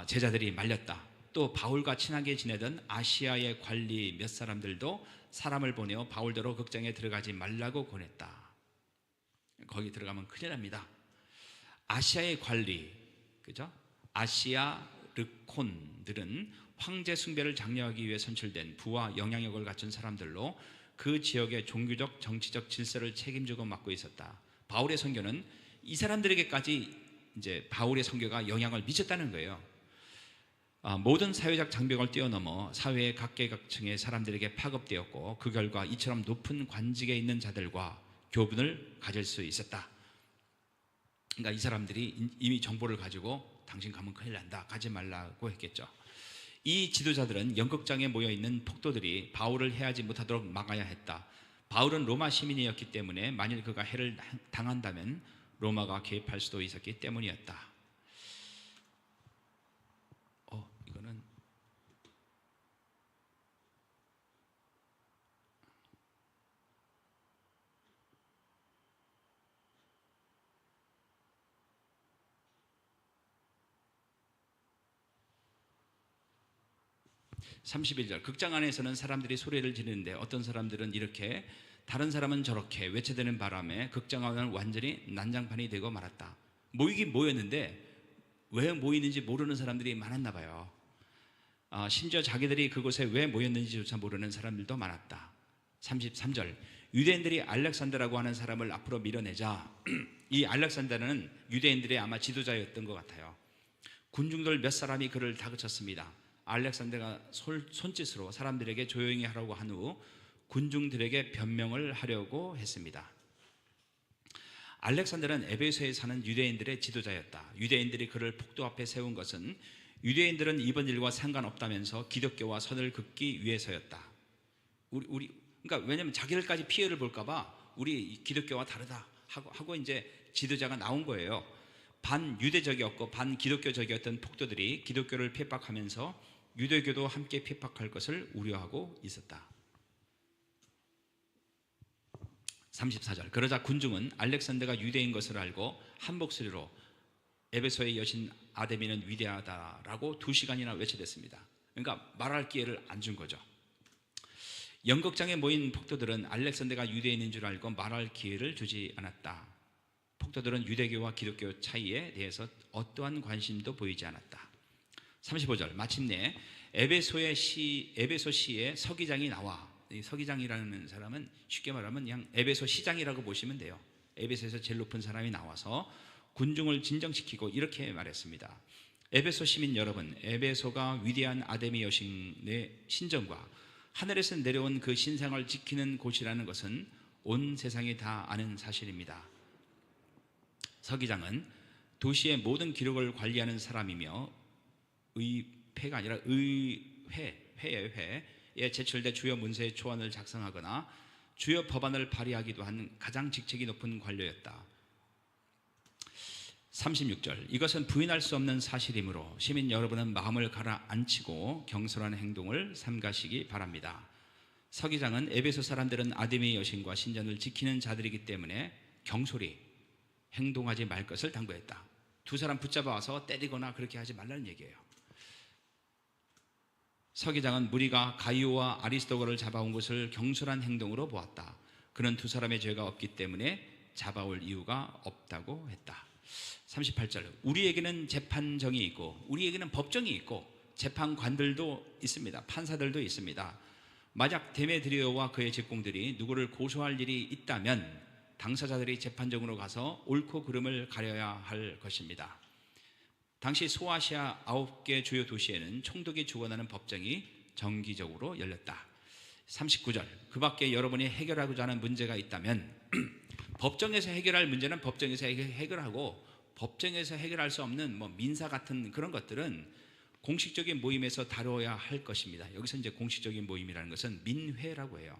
제자들이 말렸다. 또 바울과 친하게 지내던 아시아의 관리 몇 사람들도 사람을 보내어 바울더러 극장에 들어가지 말라고 권했다. 거기 들어가면 큰일 납니다. 아시아의 관리, 그죠? 아시아 르콘들은 황제 숭배를 장려하기 위해 선출된 부와 영향력을 갖춘 사람들로 그 지역의 종교적 정치적 질서를 책임지고 맡고 있었다. 바울의 선교는 이 사람들에게까지 이제 바울의 선교가 영향을 미쳤다는 거예요. 모든 사회적 장벽을 뛰어넘어 사회의 각계각층의 사람들에게 파급되었고 그 결과 이처럼 높은 관직에 있는 자들과 교분을 가질 수 있었다. 그러니까 이 사람들이 이미 정보를 가지고 당신 가면 큰일 난다, 가지 말라고 했겠죠. 이 지도자들은 연극장에 모여있는 폭도들이 바울을 해하지 못하도록 막아야 했다. 바울은 로마 시민이었기 때문에 만일 그가 해를 당한다면 로마가 개입할 수도 있었기 때문이었다. 이거는 31절, 극장 안에서는 사람들이 소리를 지르는데 어떤 사람들은 이렇게, 다른 사람은 저렇게 외쳐대는 바람에 극장 안은 완전히 난장판이 되고 말았다. 모이긴 모였는데 왜 모이는지 모르는 사람들이 많았나 봐요. 심지어 자기들이 그곳에 왜 모였는지조차 모르는 사람들도 많았다. 33절, 유대인들이 알렉산더라고 하는 사람을 앞으로 밀어내자 이 알렉산더는 유대인들의 아마 지도자였던 것 같아요. 군중들 몇 사람이 그를 다그쳤습니다. 알렉산더가 손짓으로 사람들에게 조용히 하라고 한 후 군중들에게 변명을 하려고 했습니다. 알렉산더는 에베소에 사는 유대인들의 지도자였다. 유대인들이 그를 폭도 앞에 세운 것은 유대인들은 이번 일과 상관없다면서 기독교와 선을 긋기 위해서였다. 그러니까 왜냐하면 자기들까지 피해를 볼까봐 우리 기독교와 다르다 하고 이제 지도자가 나온 거예요. 반유대적이었고 반기독교적이었던 폭도들이 기독교를 핍박하면서 유대교도 함께 핍박할 것을 우려하고 있었다. 34절, 그러자 군중은 알렉산더가 유대인 것을 알고 한 목소리로 에베소의 여신 아데미는 위대하다라고 2시간이나 외쳐댔습니다. 그러니까 말할 기회를 안 준 거죠. 연극장에 모인 폭도들은 알렉산더가 유대인인 줄 알고 말할 기회를 주지 않았다. 폭도들은 유대교와 기독교 차이에 대해서 어떠한 관심도 보이지 않았다. 35절, 마침내 에베소 시의 서기장이 나와, 이 서기장이라는 사람은 쉽게 말하면 그냥 에베소 시장이라고 보시면 돼요. 에베소에서 제일 높은 사람이 나와서 군중을 진정시키고 이렇게 말했습니다. 에베소 시민 여러분, 에베소가 위대한 아데미 여신의 신전과 하늘에서 내려온 그 신상을 지키는 곳이라는 것은 온 세상이 다 아는 사실입니다. 서기장은 도시의 모든 기록을 관리하는 사람이며 의회가 아니라 회에 제출돼 주요 문서의 초안을 작성하거나 주요 법안을 발의하기도 한 가장 직책이 높은 관료였다. 36절, 이것은 부인할 수 없는 사실이므로 시민 여러분은 마음을 가라앉히고 경솔한 행동을 삼가시기 바랍니다. 서기장은 에베소 사람들은 아데미 여신과 신전을 지키는 자들이기 때문에 경솔히 행동하지 말 것을 당부했다. 두 사람 붙잡아 와서 때리거나 그렇게 하지 말라는 얘기예요. 서기장은 무리가 가이오와 아리스도거를 잡아온 것을 경솔한 행동으로 보았다. 그는 두 사람의 죄가 없기 때문에 잡아올 이유가 없다고 했다. 38절, 우리에게는 재판정이 있고 우리에게는 법정이 있고 재판관들도 있습니다. 판사들도 있습니다. 만약 데메드리오와 그의 직공들이 누구를 고소할 일이 있다면 당사자들이 재판정으로 가서 옳고 그름을 가려야 할 것입니다. 당시 소아시아 9개 주요 도시에는 총독이 주관하는 법정이 정기적으로 열렸다. 39절, 그 밖에 여러분이 해결하고자 하는 문제가 있다면 법정에서 해결할 문제는 법정에서 해결하고, 법정에서 해결할 수 없는 민사 같은 그런 것들은 공식적인 모임에서 다뤄야 할 것입니다. 여기서 이제 공식적인 모임이라는 것은 민회라고 해요.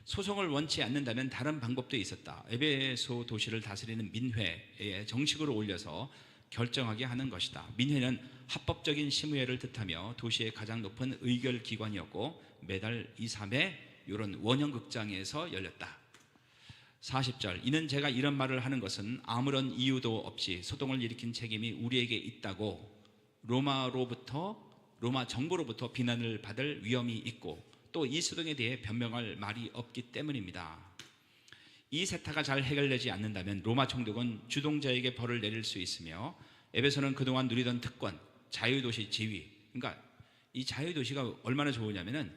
소송을 원치 않는다면 다른 방법도 있었다. 에베소 도시를 다스리는 민회에 정식으로 올려서 결정하게 하는 것이다. 민회는 합법적인 심의회를 뜻하며 도시의 가장 높은 의결 기관이었고 매달 2, 3회 이런 원형극장에서 열렸다. 40절, 이는 제가 이런 말을 하는 것은 아무런 이유도 없이 소동을 일으킨 책임이 우리에게 있다고 로마로부터 로마 정부로부터 비난을 받을 위험이 있고 또 이 소동에 대해 변명할 말이 없기 때문입니다. 이 세타가 잘 해결되지 않는다면 로마 총독은 주동자에게 벌을 내릴 수 있으며 에베소는 그동안 누리던 특권, 자유도시 지위, 그러니까 이 자유도시가 얼마나 좋으냐면은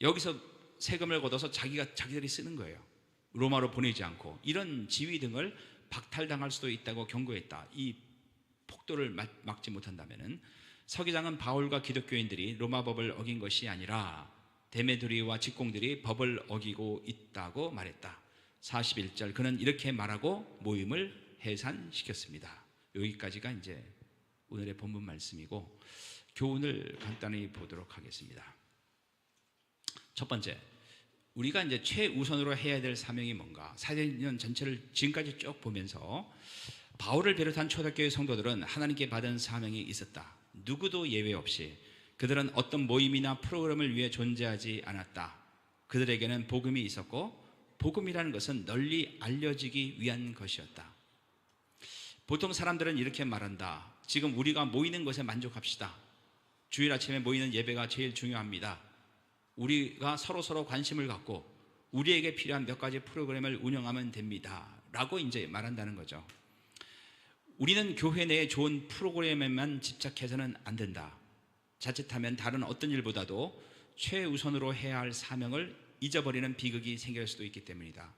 여기서 세금을 걷어서 자기들이 쓰는 거예요. 로마로 보내지 않고. 이런 지위 등을 박탈당할 수도 있다고 경고했다. 이 폭도를 막지 못한다면은. 서기장은 바울과 기독교인들이 로마 법을 어긴 것이 아니라 데메드리와 직공들이 법을 어기고 있다고 말했다. 41절, 그는 이렇게 말하고 모임을 해산시켰습니다. 여기까지가 이제 오늘의 본문 말씀이고, 교훈을 간단히 보도록 하겠습니다. 첫 번째, 우리가 이제 최우선으로 해야 될 사명이 뭔가? 사도행전 전체를 지금까지 쭉 보면서 바울을 비롯한 초대교회 성도들은 하나님께 받은 사명이 있었다. 누구도 예외 없이 그들은 어떤 모임이나 프로그램을 위해 존재하지 않았다. 그들에게는 복음이 있었고 복음이라는 것은 널리 알려지기 위한 것이었다. 보통 사람들은 이렇게 말한다. 지금 우리가 모이는 것에 만족합시다. 주일 아침에 모이는 예배가 제일 중요합니다. 우리가 서로 관심을 갖고 우리에게 필요한 몇 가지 프로그램을 운영하면 됩니다. 라고 이제 말한다는 거죠. 우리는 교회 내에 좋은 프로그램에만 집착해서는 안 된다. 자칫하면 다른 어떤 일보다도 최우선으로 해야 할 사명을 잊어버리는 비극이 생길 수도 있기 때문이다.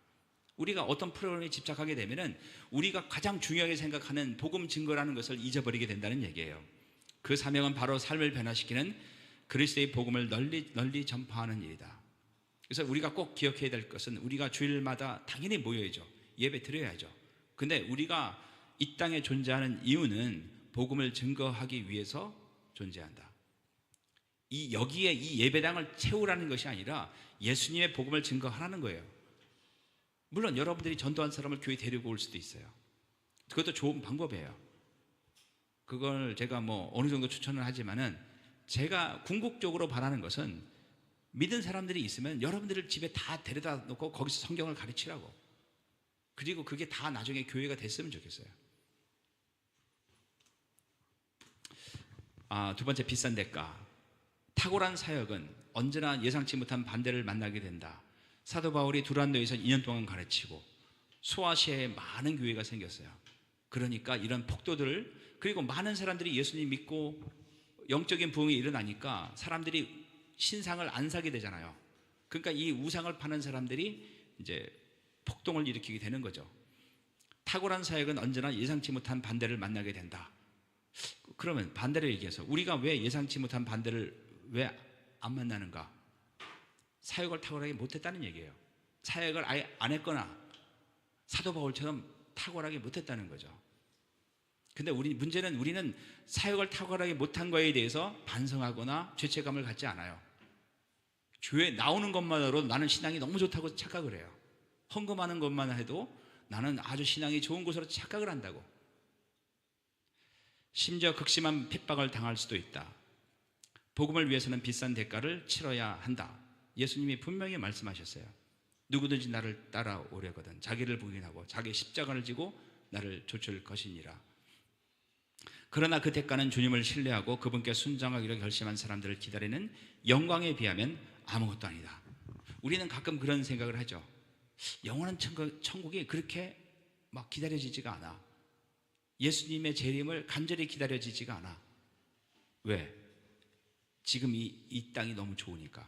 우리가 어떤 프로그램에 집착하게 되면은 우리가 가장 중요하게 생각하는 복음 증거라는 것을 잊어버리게 된다는 얘기예요. 그 사명은 바로 삶을 변화시키는 그리스도의 복음을 널리 전파하는 일이다. 그래서 우리가 꼭 기억해야 될 것은 우리가 주일마다 당연히 모여야죠. 예배 드려야죠. 근데 우리가 이 땅에 존재하는 이유는 복음을 증거하기 위해서 존재한다. 여기에 이 예배당을 채우라는 것이 아니라 예수님의 복음을 증거하라는 거예요. 물론 여러분들이 전도한 사람을 교회 데리고 올 수도 있어요. 그것도 좋은 방법이에요. 그걸 제가 어느 정도 추천을 하지만은 제가 궁극적으로 바라는 것은 믿은 사람들이 있으면 여러분들을 집에 다 데려다 놓고 거기서 성경을 가르치라고. 그리고 그게 다 나중에 교회가 됐으면 좋겠어요. 두 번째, 비싼 대가. 탁월한 사역은 언제나 예상치 못한 반대를 만나게 된다. 사도 바울이 두란노에서 2년 동안 가르치고 소아시아에 많은 교회가 생겼어요. 그러니까 이런 폭도들을, 그리고 많은 사람들이 예수님 믿고 영적인 부흥이 일어나니까 사람들이 신상을 안 사게 되잖아요. 그러니까 이 우상을 파는 사람들이 이제 폭동을 일으키게 되는 거죠. 탁월한 사역은 언제나 예상치 못한 반대를 만나게 된다. 그러면 반대를 얘기해서 우리가 왜 예상치 못한 반대를 왜 안 만나는가? 사역을 탁월하게 못했다는 얘기예요. 사역을 아예 안 했거나 사도 바울처럼 탁월하게 못했다는 거죠. 근데 문제는 우리는 사역을 탁월하게 못한 거에 대해서 반성하거나 죄책감을 갖지 않아요. 교회 나오는 것만으로도 나는 신앙이 너무 좋다고 착각을 해요. 헌금하는 것만 해도 나는 아주 신앙이 좋은 곳으로 착각을 한다고. 심지어 극심한 핍박을 당할 수도 있다. 복음을 위해서는 비싼 대가를 치러야 한다. 예수님이 분명히 말씀하셨어요. 누구든지 나를 따라오려거든 자기를 부인하고 자기 십자가를 지고 나를 좇을 것이니라. 그러나 그 대가는 주님을 신뢰하고 그분께 순종하기로 결심한 사람들을 기다리는 영광에 비하면 아무것도 아니다. 우리는 가끔 그런 생각을 하죠. 영원한 천국이 그렇게 막 기다려지지가 않아. 예수님의 재림을 간절히 기다려지지가 않아. 왜? 지금 이 땅이 너무 좋으니까.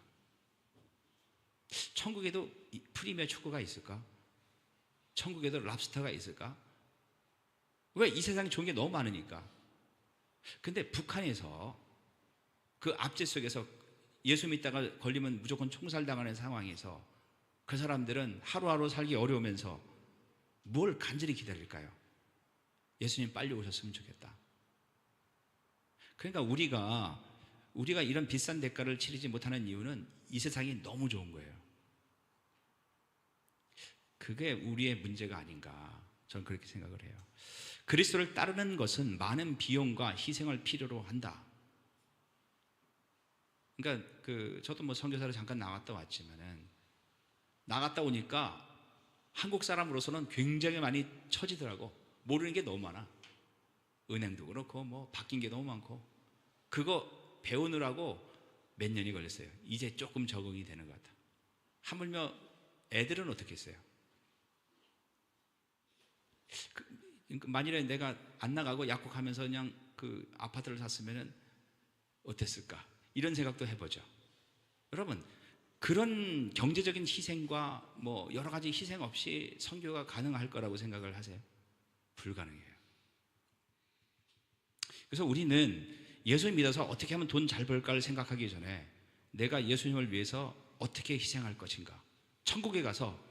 천국에도 프리미어 축구가 있을까? 천국에도 랍스터가 있을까? 왜? 이 세상에 좋은 게 너무 많으니까. 근데 북한에서 그 압제 속에서 예수 믿다가 걸리면 무조건 총살당하는 상황에서 그 사람들은 하루하루 살기 어려우면서 뭘 간절히 기다릴까요? 예수님 빨리 오셨으면 좋겠다. 그러니까 우리가 이런 비싼 대가를 치르지 못하는 이유는 이 세상이 너무 좋은 거예요. 그게 우리의 문제가 아닌가, 저는 그렇게 생각을 해요. 그리스도를 따르는 것은 많은 비용과 희생을 필요로 한다. 그러니까 저도 선교사로 잠깐 나갔다 왔지만은 나갔다 오니까 한국 사람으로서는 굉장히 많이 처지더라고. 모르는 게 너무 많아. 은행도 그렇고 바뀐 게 너무 많고. 그거 배우느라고 몇 년이 걸렸어요. 이제 조금 적응이 되는 것 같아요. 하물며 애들은 어떻게 했어요? 만일에 내가 안 나가고 약국하면서 그냥 그 아파트를 샀으면 어땠을까? 이런 생각도 해보죠. 여러분, 그런 경제적인 희생과 뭐 여러 가지 희생 없이 선교가 가능할 거라고 생각을 하세요? 불가능해요. 그래서 우리는 예수님 믿어서 어떻게 하면 돈 잘 벌까를 생각하기 전에 내가 예수님을 위해서 어떻게 희생할 것인가, 천국에 가서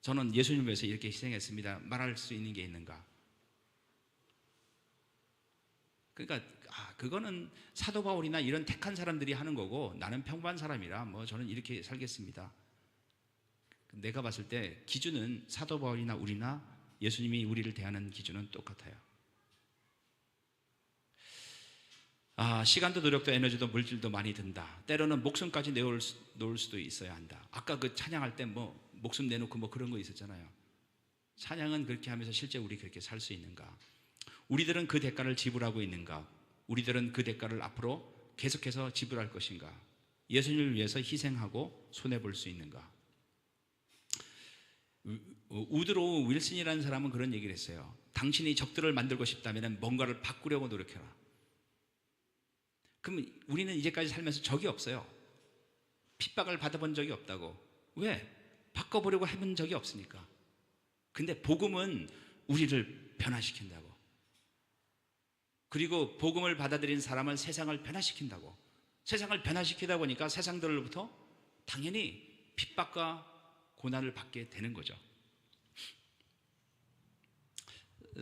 저는 예수님을 위해서 이렇게 희생했습니다 말할 수 있는 게 있는가. 그러니까 그거는 사도 바울이나 이런 택한 사람들이 하는 거고, 나는 평범한 사람이라 뭐 저는 이렇게 살겠습니다. 내가 봤을 때 기준은 사도 바울이나 우리나 예수님이 우리를 대하는 기준은 똑같아요. 시간도 노력도 에너지도 물질도 많이 든다. 때로는 목숨까지 내놓을 수도 있어야 한다. 아까 그 찬양할 때 뭐 목숨 내놓고 뭐 그런 거 있었잖아요. 찬양은 그렇게 하면서 실제 우리 그렇게 살 수 있는가? 우리들은 그 대가를 지불하고 있는가? 우리들은 그 대가를 앞으로 계속해서 지불할 것인가? 예수님을 위해서 희생하고 손해볼 수 있는가? 우드로 윌슨이라는 사람은 그런 얘기를 했어요. 당신이 적들을 만들고 싶다면 뭔가를 바꾸려고 노력해라. 그럼 우리는 이제까지 살면서 적이 없어요. 핍박을 받아본 적이 없다고. 왜? 바꿔보려고 해본 적이 없으니까. 근데 복음은 우리를 변화시킨다고. 그리고 복음을 받아들인 사람은 세상을 변화시킨다고. 세상을 변화시키다 보니까 세상들로부터 당연히 핍박과 고난을 받게 되는 거죠.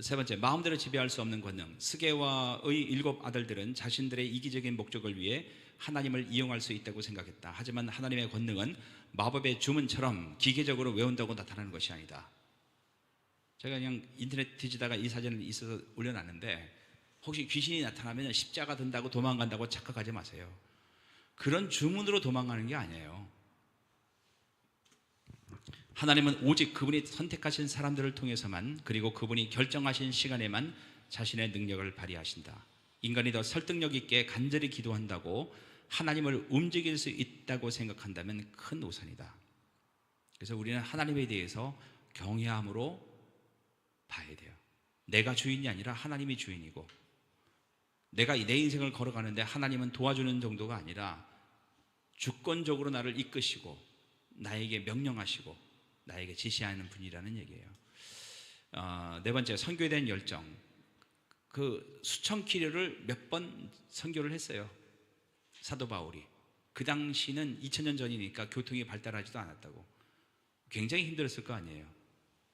세 번째, 마음대로 지배할 수 없는 권능. 스게와의 7 아들들은 자신들의 이기적인 목적을 위해 하나님을 이용할 수 있다고 생각했다. 하지만 하나님의 권능은 마법의 주문처럼 기계적으로 외운다고 나타나는 것이 아니다. 제가 그냥 인터넷 뒤지다가 이 사진을 있어서 올려놨는데, 혹시 귀신이 나타나면 십자가 든다고 도망간다고 착각하지 마세요. 그런 주문으로 도망가는 게 아니에요. 하나님은 오직 그분이 선택하신 사람들을 통해서만, 그리고 그분이 결정하신 시간에만 자신의 능력을 발휘하신다. 인간이 더 설득력 있게 간절히 기도한다고 하나님을 움직일 수 있다고 생각한다면 큰 오산이다. 그래서 우리는 하나님에 대해서 경외함으로 봐야 돼요. 내가 주인이 아니라 하나님이 주인이고, 내가 내 인생을 걸어가는데 하나님은 도와주는 정도가 아니라 주권적으로 나를 이끄시고 나에게 명령하시고 나에게 지시하는 분이라는 얘기예요. 네 번째, 선교에 대한 열정. 그 수천 킬로를 몇 번 선교를 했어요, 사도 바울이. 그 당시는 2000년 전이니까 교통이 발달하지도 않았다고. 굉장히 힘들었을 거 아니에요.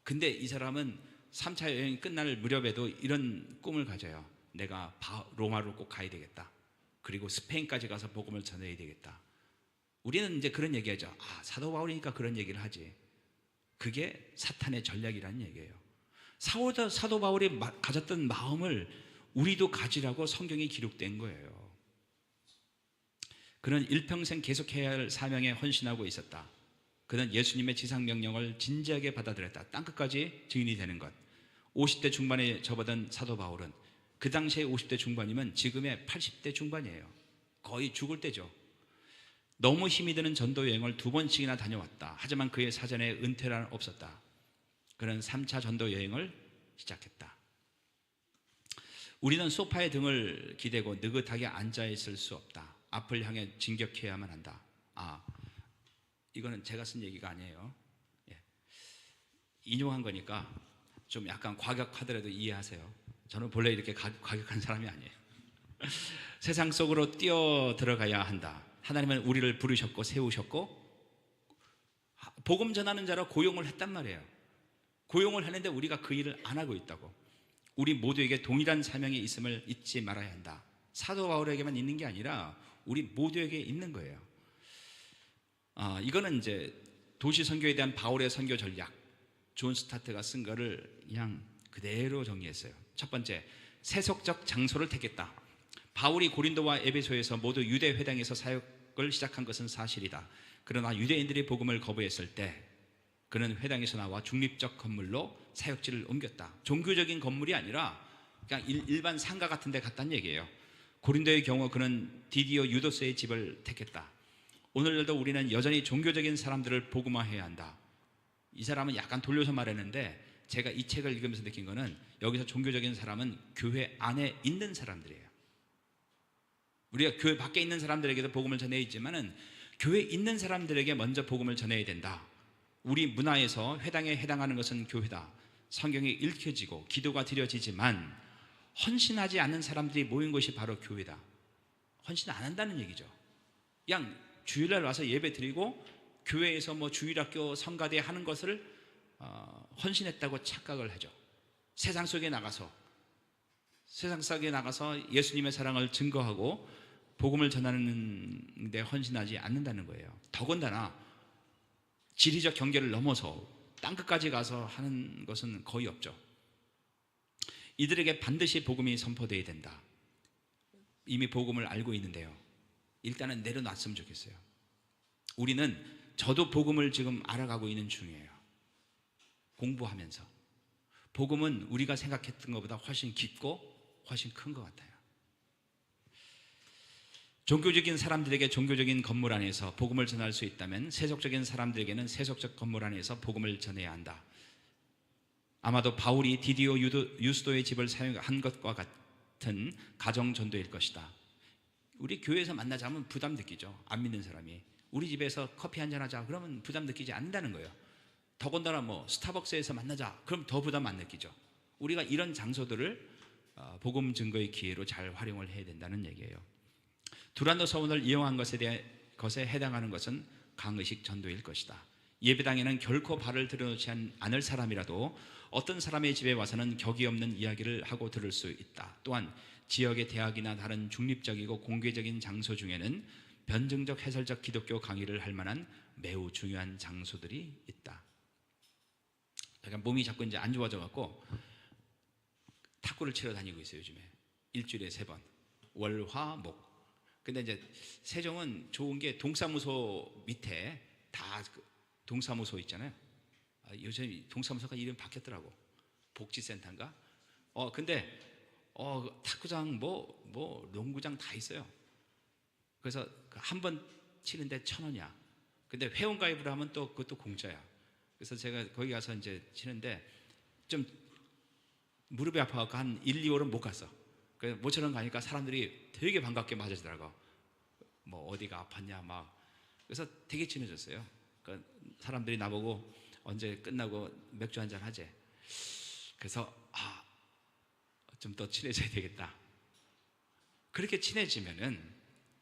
근데 이 사람은 3차 여행이 끝날 무렵에도 이런 꿈을 가져요. 내가 로마로 꼭 가야 되겠다. 그리고 스페인까지 가서 복음을 전해야 되겠다. 우리는 이제 그런 얘기하죠. 사도 바울이니까 그런 얘기를 하지. 그게 사탄의 전략이라는 얘기예요. 사도 바울이 가졌던 마음을 우리도 가지라고 성경에 기록된 거예요. 그는 일평생 계속해야 할 사명에 헌신하고 있었다. 그는 예수님의 지상명령을 진지하게 받아들였다. 땅끝까지 증인이 되는 것. 50대 중반에 접어든 사도 바울은 그 당시에 50대 중반이면 지금의 80대 중반이에요. 거의 죽을 때죠. 너무 힘이 드는 전도 여행을 2번씩이나 다녀왔다. 하지만 그의 사전에 은퇴란 없었다. 그는 3차 전도 여행을 시작했다. 우리는 소파에 등을 기대고 느긋하게 앉아있을 수 없다. 앞을 향해 진격해야만 한다. 이거는 제가 쓴 얘기가 아니에요. 인용한 거니까 좀 약간 과격하더라도 이해하세요. 저는 본래 이렇게 과격한 사람이 아니에요. 세상 속으로 뛰어 들어가야 한다. 하나님은 우리를 부르셨고 세우셨고 복음 전하는 자로 고용을 했단 말이에요. 고용을 하는데 우리가 그 일을 안 하고 있다고. 우리 모두에게 동일한 사명이 있음을 잊지 말아야 한다. 사도 바울에게만 있는 게 아니라 우리 모두에게 있는 거예요. 이거는 이제 도시 선교에 대한 바울의 선교 전략, 존 스타트가 쓴 거를 그냥 그대로 정리했어요. 첫 번째, 세속적 장소를 택했다. 바울이 고린도와 에베소에서 모두 유대 회당에서 사역을 시작한 것은 사실이다. 그러나 유대인들이 복음을 거부했을 때 그는 회당에서 나와 중립적 건물로 사역지를 옮겼다. 종교적인 건물이 아니라 그냥 일반 상가 같은 데 갔다는 얘기예요. 고린도의 경우 그는 디디오 유도스의 집을 택했다. 오늘날도 우리는 여전히 종교적인 사람들을 복음화해야 한다. 이 사람은 약간 돌려서 말했는데 제가 이 책을 읽으면서 느낀 거는 여기서 종교적인 사람은 교회 안에 있는 사람들이에요. 우리가 교회 밖에 있는 사람들에게도 복음을 전해야 있지만은 교회에 있는 사람들에게 먼저 복음을 전해야 된다. 우리 문화에서 회당에 해당하는 것은 교회다. 성경이 읽혀지고 기도가 드려지지만 헌신하지 않는 사람들이 모인 것이 바로 교회다. 헌신 안 한다는 얘기죠. 그냥 주일날 와서 예배 드리고 교회에서 뭐 주일학교 성가대 하는 것을 헌신했다고 착각을 하죠. 세상 속에 나가서 예수님의 사랑을 증거하고 복음을 전하는 데 헌신하지 않는다는 거예요. 더군다나 지리적 경계를 넘어서 땅끝까지 가서 하는 것은 거의 없죠. 이들에게 반드시 복음이 선포되어야 된다. 이미 복음을 알고 있는데요, 일단은 내려놨으면 좋겠어요. 저도 복음을 지금 알아가고 있는 중이에요. 공부하면서 복음은 우리가 생각했던 것보다 훨씬 깊고 훨씬 큰 것 같아요. 종교적인 사람들에게 종교적인 건물 안에서 복음을 전할 수 있다면 세속적인 사람들에게는 세속적 건물 안에서 복음을 전해야 한다. 아마도 바울이 디디오 유스도의 집을 사용한 것과 같은 가정 전도일 것이다. 우리 교회에서 만나자 하면 부담 느끼죠. 안 믿는 사람이 우리 집에서 커피 한잔 하자 그러면 부담 느끼지 않는다는 거예요. 더군다나 뭐 스타벅스에서 만나자 그럼 더 부담 안 느끼죠. 우리가 이런 장소들을 복음 증거의 기회로 잘 활용을 해야 된다는 얘기예요. 두란노 서원을 이용한 것에 해당하는 것은 강의식 전도일 것이다. 예배당에는 결코 발을 들여놓지 않을 사람이라도 어떤 사람의 집에 와서는 격이 없는 이야기를 하고 들을 수 있다. 또한 지역의 대학이나 다른 중립적이고 공개적인 장소 중에는 변증적 해설적 기독교 강의를 할 만한 매우 중요한 장소들이 있다. 제가 몸이 자꾸 이제 안 좋아져 갖고 탁구를 치러 다니고 있어요. 요즘에 일주일에 3번 월, 화, 목. 근데 이제 세종은 좋은 게 동사무소 밑에 다 동사무소 있잖아요. 요즘 동사무소가 이름 바뀌었더라고. 복지센터인가? 근데 탁구장 뭐 농구장 다 있어요. 그래서 한 번 치는데 1,000원이야. 근데 회원 가입을 하면 또 그것도 공짜야. 그래서 제가 거기 가서 이제 치는데 좀 무릎이 아파갖고 한 1, 2월은 못 갔어. 그래서 모처럼 가니까 사람들이 되게 반갑게 맞아주더라고. 뭐 어디가 아팠냐 막. 그래서 되게 친해졌어요. 그러니까 사람들이 나보고 언제 끝나고 맥주 한잔 하재. 그래서 좀 더 친해져야 되겠다. 그렇게 친해지면은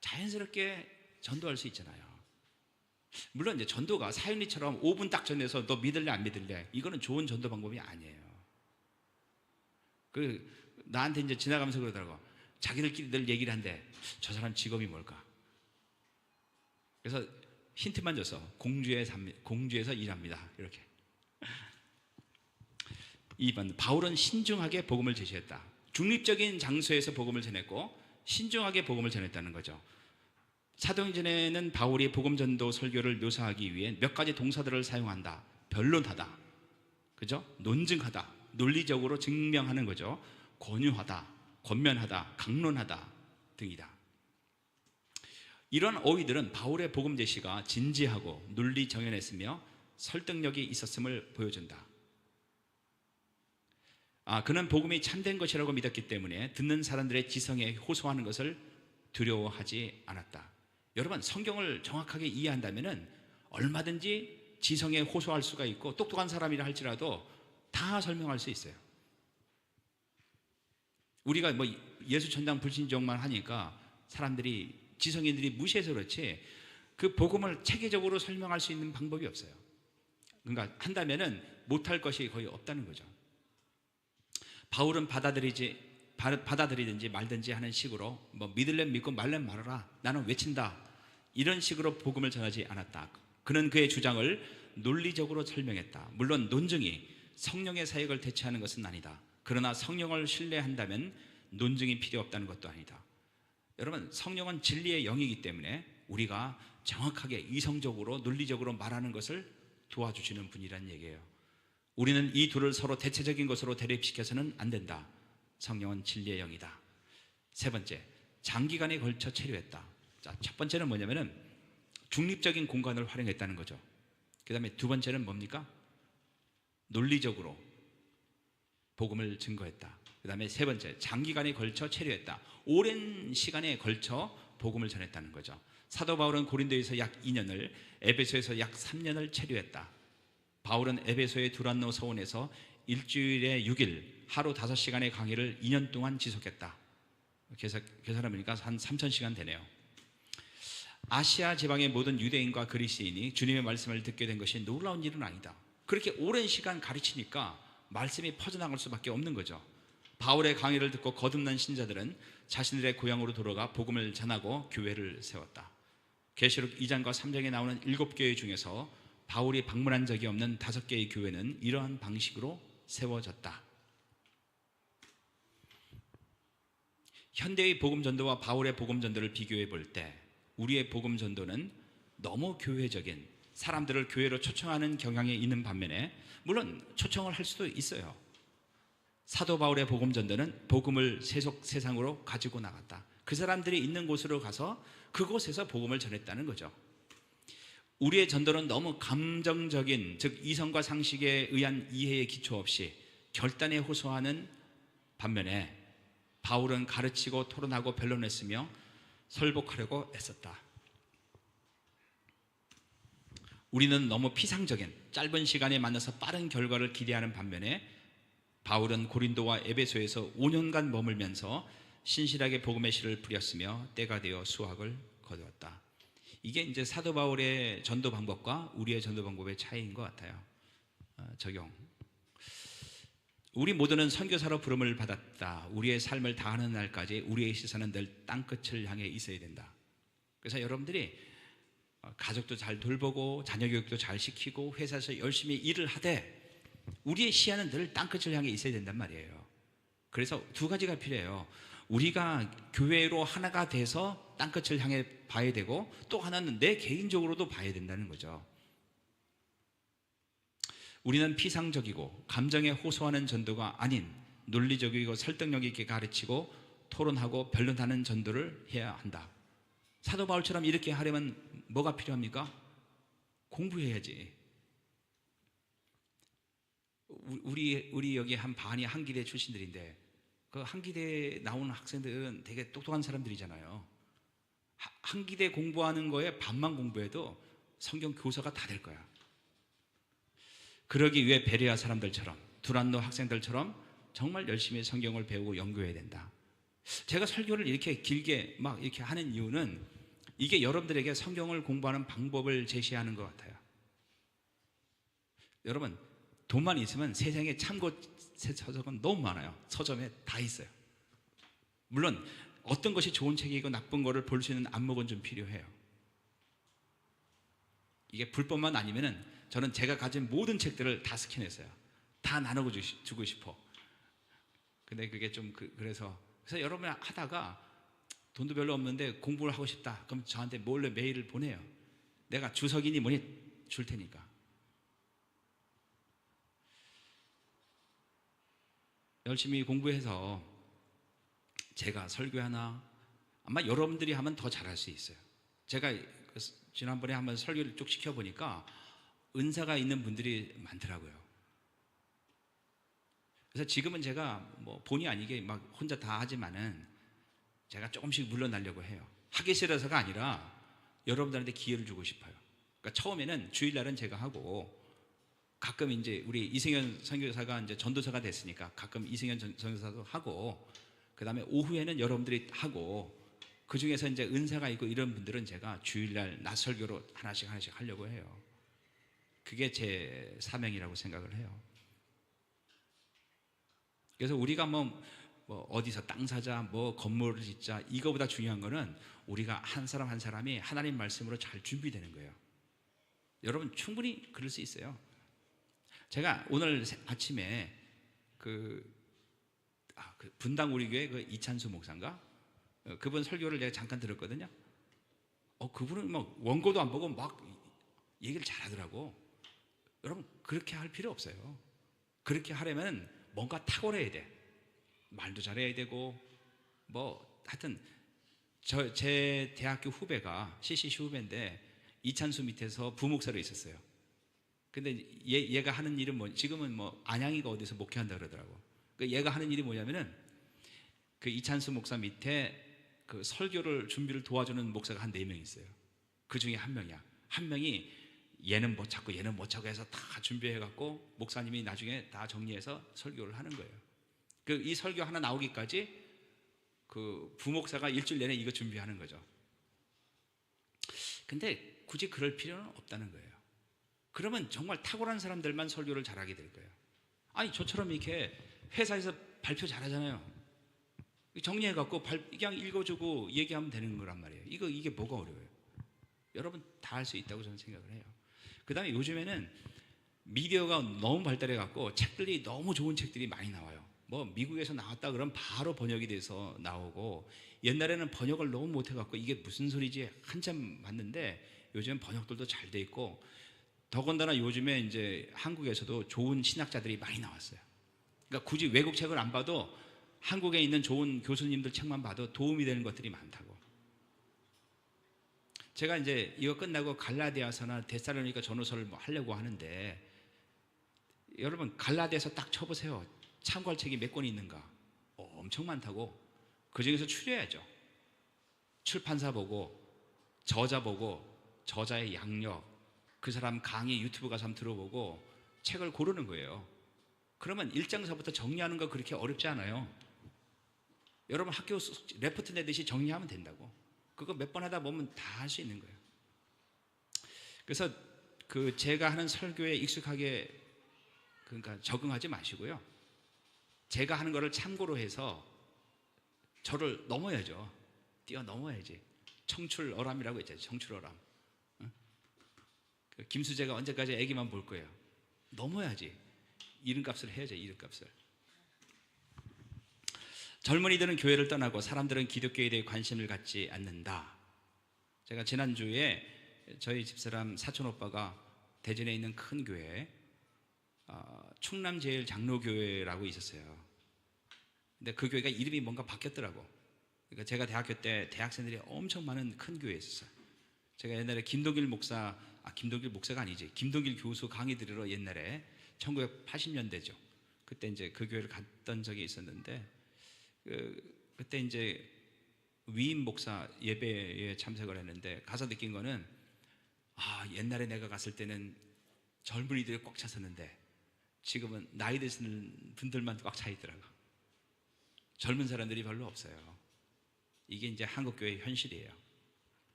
자연스럽게 전도할 수 있잖아요. 물론 이제 전도가 사윤리처럼 5분 딱 전해서 너 믿을래 안 믿을래 이거는 좋은 전도 방법이 아니에요. 나한테 이제 지나가면서 그러더라고. 자기들끼리 늘 얘기를 한대. 저 사람 직업이 뭘까? 그래서 힌트만 줬어. 공주에서 일합니다. 이렇게. 2번, 바울은 신중하게 복음을 제시했다. 중립적인 장소에서 복음을 전했고 신중하게 복음을 전했다는 거죠. 사도행전에는 바울이 복음 전도 설교를 묘사하기 위해 몇 가지 동사들을 사용한다. 변론하다, 그죠? 논증하다, 논리적으로 증명하는 거죠. 권유하다, 권면하다, 강론하다 등이다. 이런 어휘들은 바울의 복음 제시가 진지하고 논리 정연했으며 설득력이 있었음을 보여준다. 그는 복음이 참된 것이라고 믿었기 때문에 듣는 사람들의 지성에 호소하는 것을 두려워하지 않았다. 여러분, 성경을 정확하게 이해한다면 얼마든지 지성에 호소할 수가 있고 똑똑한 사람이라 할지라도 다 설명할 수 있어요. 우리가 뭐 예수 전당 불신종만 하니까 사람들이 지성인들이 무시해서 그렇지 그 복음을 체계적으로 설명할 수 있는 방법이 없어요. 그러니까 한다면은 못할 것이 거의 없다는 거죠. 바울은 받아들이든지 말든지 하는 식으로 뭐 믿을래 믿고 말래 말아라, 나는 외친다, 이런 식으로 복음을 전하지 않았다. 그는 그의 주장을 논리적으로 설명했다. 물론 논증이 성령의 사역을 대체하는 것은 아니다. 그러나 성령을 신뢰한다면 논증이 필요 없다는 것도 아니다. 여러분, 성령은 진리의 영이기 때문에 우리가 정확하게 이성적으로 논리적으로 말하는 것을 도와주시는 분이란 얘기예요. 우리는 이 둘을 서로 대체적인 것으로 대립시켜서는 안 된다. 성령은 진리의 영이다. 세 번째, 장기간에 걸쳐 체류했다. 자, 첫 번째는 뭐냐면은 중립적인 공간을 활용했다는 거죠. 그 다음에 두 번째는 뭡니까? 논리적으로 복음을 증거했다. 그 다음에 세 번째, 장기간에 걸쳐 체류했다. 오랜 시간에 걸쳐 복음을 전했다는 거죠. 사도 바울은 고린도에서 약 2년을, 에베소에서 약 3년을 체류했다. 바울은 에베소의 두란노 서원에서 일주일에 6일 하루 5시간의 강의를 2년 동안 지속했다. 계산해보니까 한 3,000시간 되네요. 아시아 지방의 모든 유대인과 그리스인이 주님의 말씀을 듣게 된 것이 놀라운 일은 아니다. 그렇게 오랜 시간 가르치니까 말씀이 퍼져나갈 수밖에 없는 거죠. 바울의 강의를 듣고 거듭난 신자들은 자신들의 고향으로 돌아가 복음을 전하고 교회를 세웠다. 계시록 2장과 3장에 나오는 7교회 중에서 바울이 방문한 적이 없는 5개의 교회는 이러한 방식으로 세워졌다. 현대의 복음 전도와 바울의 복음 전도를 비교해 볼 때 우리의 복음 전도는 너무 교회적인, 사람들을 교회로 초청하는 경향이 있는 반면에, 물론 초청을 할 수도 있어요. 사도 바울의 복음 전도는 복음을 세상으로 가지고 나갔다. 그 사람들이 있는 곳으로 가서 그곳에서 복음을 전했다는 거죠. 우리의 전도는 너무 감정적인, 즉 이성과 상식에 의한 이해의 기초 없이 결단에 호소하는 반면에 바울은 가르치고 토론하고 변론했으며 설복하려고 애썼다. 우리는 너무 피상적인, 짧은 시간에 만나서 빠른 결과를 기대하는 반면에 바울은 고린도와 에베소에서 5년간 머물면서 신실하게 복음의 씨를 뿌렸으며 때가 되어 수확을 거두었다. 이게 이제 사도 바울의 전도 방법과 우리의 전도 방법의 차이인 것 같아요. 적용. 우리 모두는 선교사로 부름을 받았다. 우리의 삶을 다하는 날까지 우리의 시선은 늘 땅끝을 향해 있어야 된다. 그래서 여러분들이 가족도 잘 돌보고 자녀 교육도 잘 시키고 회사에서 열심히 일을 하되 우리의 시야는 늘 땅끝을 향해 있어야 된단 말이에요. 그래서 두 가지가 필요해요. 우리가 교회로 하나가 돼서 땅끝을 향해 봐야 되고, 또 하나는 내 개인적으로도 봐야 된다는 거죠. 우리는 피상적이고 감정에 호소하는 전도가 아닌 논리적이고 설득력 있게 가르치고 토론하고 변론하는 전도를 해야 한다. 사도 바울처럼 이렇게 하려면 뭐가 필요합니까? 공부해야지. 우리 여기 한 반이 한기대 출신들인데 그 한기대 나오는 학생들은 되게 똑똑한 사람들이잖아요. 한기대 공부하는 거에 반만 공부해도 성경 교사가 다 될 거야. 그러기 위해 베레아 사람들처럼, 두란노 학생들처럼 정말 열심히 성경을 배우고 연구해야 된다. 제가 설교를 이렇게 길게 막 이렇게 하는 이유는 이게 여러분들에게 성경을 공부하는 방법을 제시하는 것 같아요. 여러분, 돈만 있으면 세상에 참고 서적은 너무 많아요. 서점에 다 있어요. 물론 어떤 것이 좋은 책이고 나쁜 거를 볼 수 있는 안목은 좀 필요해요. 이게 불법만 아니면은 저는 제가 가진 모든 책들을 다 스캔했어요. 다 나눠주고 싶어. 근데 그게 좀 그래서 여러분이 하다가 돈도 별로 없는데 공부를 하고 싶다. 그럼 저한테 몰래 메일을 보내요. 내가 주석이니 뭐니 줄 테니까. 열심히 공부해서 제가 설교하나 아마 여러분들이 하면 더 잘할 수 있어요. 제가 지난번에 한번 설교를 쭉 시켜보니까 은사가 있는 분들이 많더라고요. 그래서 지금은 제가 뭐 본의 아니게 막 혼자 다 하지만은 제가 조금씩 물러나려고 해요. 하기 싫어서가 아니라 여러분들한테 기회를 주고 싶어요. 그러니까 처음에는 주일날은 제가 하고 가끔 이제 우리 이승현 선교사가 이제 전도사가 됐으니까 가끔 이승현 전도사도 하고, 그 다음에 오후에는 여러분들이 하고, 그 중에서 이제 은사가 있고 이런 분들은 제가 주일날 낮 설교로 하나씩 하려고 해요. 그게 제 사명이라고 생각을 해요. 그래서 우리가 뭐 어디서 땅 사자, 뭐 건물을 짓자, 이거보다 중요한 거는 우리가 한 사람 한 사람이 하나님 말씀으로 잘 준비되는 거예요. 여러분 충분히 그럴 수 있어요. 제가 오늘 아침에 그 분당 우리 교회 그 이찬수 목사인가? 그분 설교를 제가 잠깐 들었거든요. 그분은 막 원고도 안 보고 막 얘기를 잘하더라고. 여러분 그렇게 할 필요 없어요. 그렇게 하려면 뭔가 탁월해야 돼. 말도 잘해야 되고 뭐 하여튼 제 대학교 후배가 CCC 후배인데 이찬수 밑에서 부목사로 있었어요. 근데 얘가 하는 일은 지금은 안양이가 어디서 목회한다 그러더라고. 그러니까 얘가 하는 일이 뭐냐면은 그 이찬수 목사 밑에 그 설교를 준비를 도와주는 목사가 한 4명 있어요. 그 중에 한 명이야. 한 명이 얘는 못 찾고 얘는 못 찾고 해서 다 준비해갖고 목사님이 나중에 다 정리해서 설교를 하는 거예요. 이 설교 하나 나오기까지 그 부목사가 일주일 내내 이거 준비하는 거죠. 근데 굳이 그럴 필요는 없다는 거예요. 그러면 정말 탁월한 사람들만 설교를 잘하게 될 거예요. 아니 저처럼 이렇게 회사에서 발표 잘하잖아요. 정리해갖고 그냥 읽어주고 얘기하면 되는 거란 말이에요. 이게 뭐가 어려워요? 여러분 다 할 수 있다고 저는 생각을 해요. 그 다음에 요즘에는 미디어가 너무 발달해갖고 책들이 너무 좋은 책들이 많이 나와요. 미국에서 나왔다 그러면 바로 번역이 돼서 나오고, 옛날에는 번역을 너무 못해갖고 이게 무슨 소리지 한참 봤는데 요즘 번역들도 잘 돼 있고, 더군다나 요즘에 이제 한국에서도 좋은 신학자들이 많이 나왔어요. 그러니까 굳이 외국 책을 안 봐도 한국에 있는 좋은 교수님들 책만 봐도 도움이 되는 것들이 많다고. 제가 이제 이거 끝나고 갈라디아서나 데살로니가 전후서를 하려고 하는데, 여러분 갈라디아서 딱 쳐보세요. 참고할 책이 몇 권이 있는가? 엄청 많다고. 그 중에서 추려야죠. 출판사 보고, 저자 보고, 저자의 양력, 그 사람 강의 유튜브 가서 한번 들어보고 책을 고르는 거예요. 그러면 1장서부터 정리하는 거 그렇게 어렵지 않아요. 여러분 학교 레포트 내듯이 정리하면 된다고. 그거 몇 번 하다 보면 다 할 수 있는 거예요. 그래서 제가 하는 설교에 익숙하게 그러니까 적응하지 마시고요. 제가 하는 거를 참고로 해서 저를 넘어야죠. 뛰어넘어야지. 청출어람이라고 했잖아요. 청출어람. 김수재가 언제까지 애기만 볼 거예요? 넘어야지. 이름값을 해야죠. 이름값을. 젊은이들은 교회를 떠나고 사람들은 기독교에 대해 관심을 갖지 않는다. 제가 지난주에 저희 집사람 사촌 오빠가 대전에 있는 큰 교회, 충남제일장로교회라고 있었어요. 근데 그 교회가 이름이 뭔가 바뀌었더라고. 그러니까 제가 대학교 때 대학생들이 엄청 많은 큰 교회에 있었어요. 제가 옛날에 김동길 목사가 아니지, 김동길 교수 강의 들으러 옛날에 1980년대죠. 그때 이제 그 교회를 갔던 적이 있었는데, 그때 이제 위임 목사 예배에 참석을 했는데 가서 느낀 거는, 옛날에 내가 갔을 때는 젊은이들이 꽉 찼었는데 지금은 나이 드시는 분들만 꽉 차 있더라고. 젊은 사람들이 별로 없어요. 이게 이제 한국교회의 현실이에요.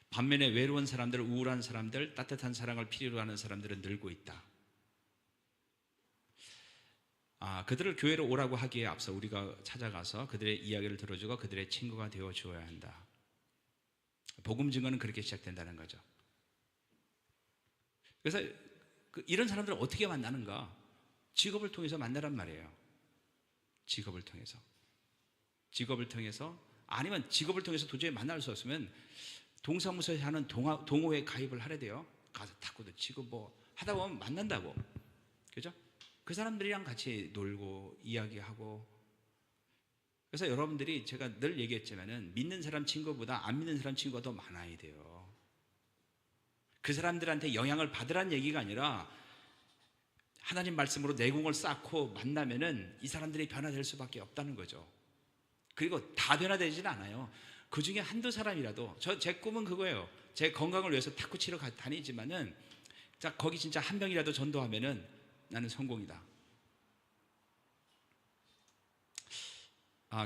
반면에 외로운 사람들, 우울한 사람들, 따뜻한 사랑을 필요로 하는 사람들은 늘고 있다. 그들을 교회로 오라고 하기에 앞서 우리가 찾아가서 그들의 이야기를 들어주고 그들의 친구가 되어 주어야 한다. 복음 증거는 그렇게 시작된다는 거죠. 그래서 이런 사람들을 어떻게 만나는가? 직업을 통해서 만나란 말이에요. 직업을 통해서, 아니면 직업을 통해서 도저히 만날 수 없으면 동사무소에 하는 동호회 가입을 하래 돼요. 가서 탁구도 치고 하다 보면 만난다고. 그죠? 그 사람들이랑 같이 놀고 이야기하고. 그래서 여러분들이, 제가 늘 얘기했지만은 믿는 사람 친구보다 안 믿는 사람 친구가 더 많아야 돼요. 그 사람들한테 영향을 받으란 얘기가 아니라 하나님 말씀으로 내공을 쌓고 만나면은 이 사람들이 변화될 수밖에 없다는 거죠. 그리고 다 변화되지는 않아요. 그 중에 한두 사람이라도, 제 꿈은 그거예요. 제 건강을 위해서 탁구 치러 다니지만은, 거기 진짜 한 명이라도 전도하면은 나는 성공이다.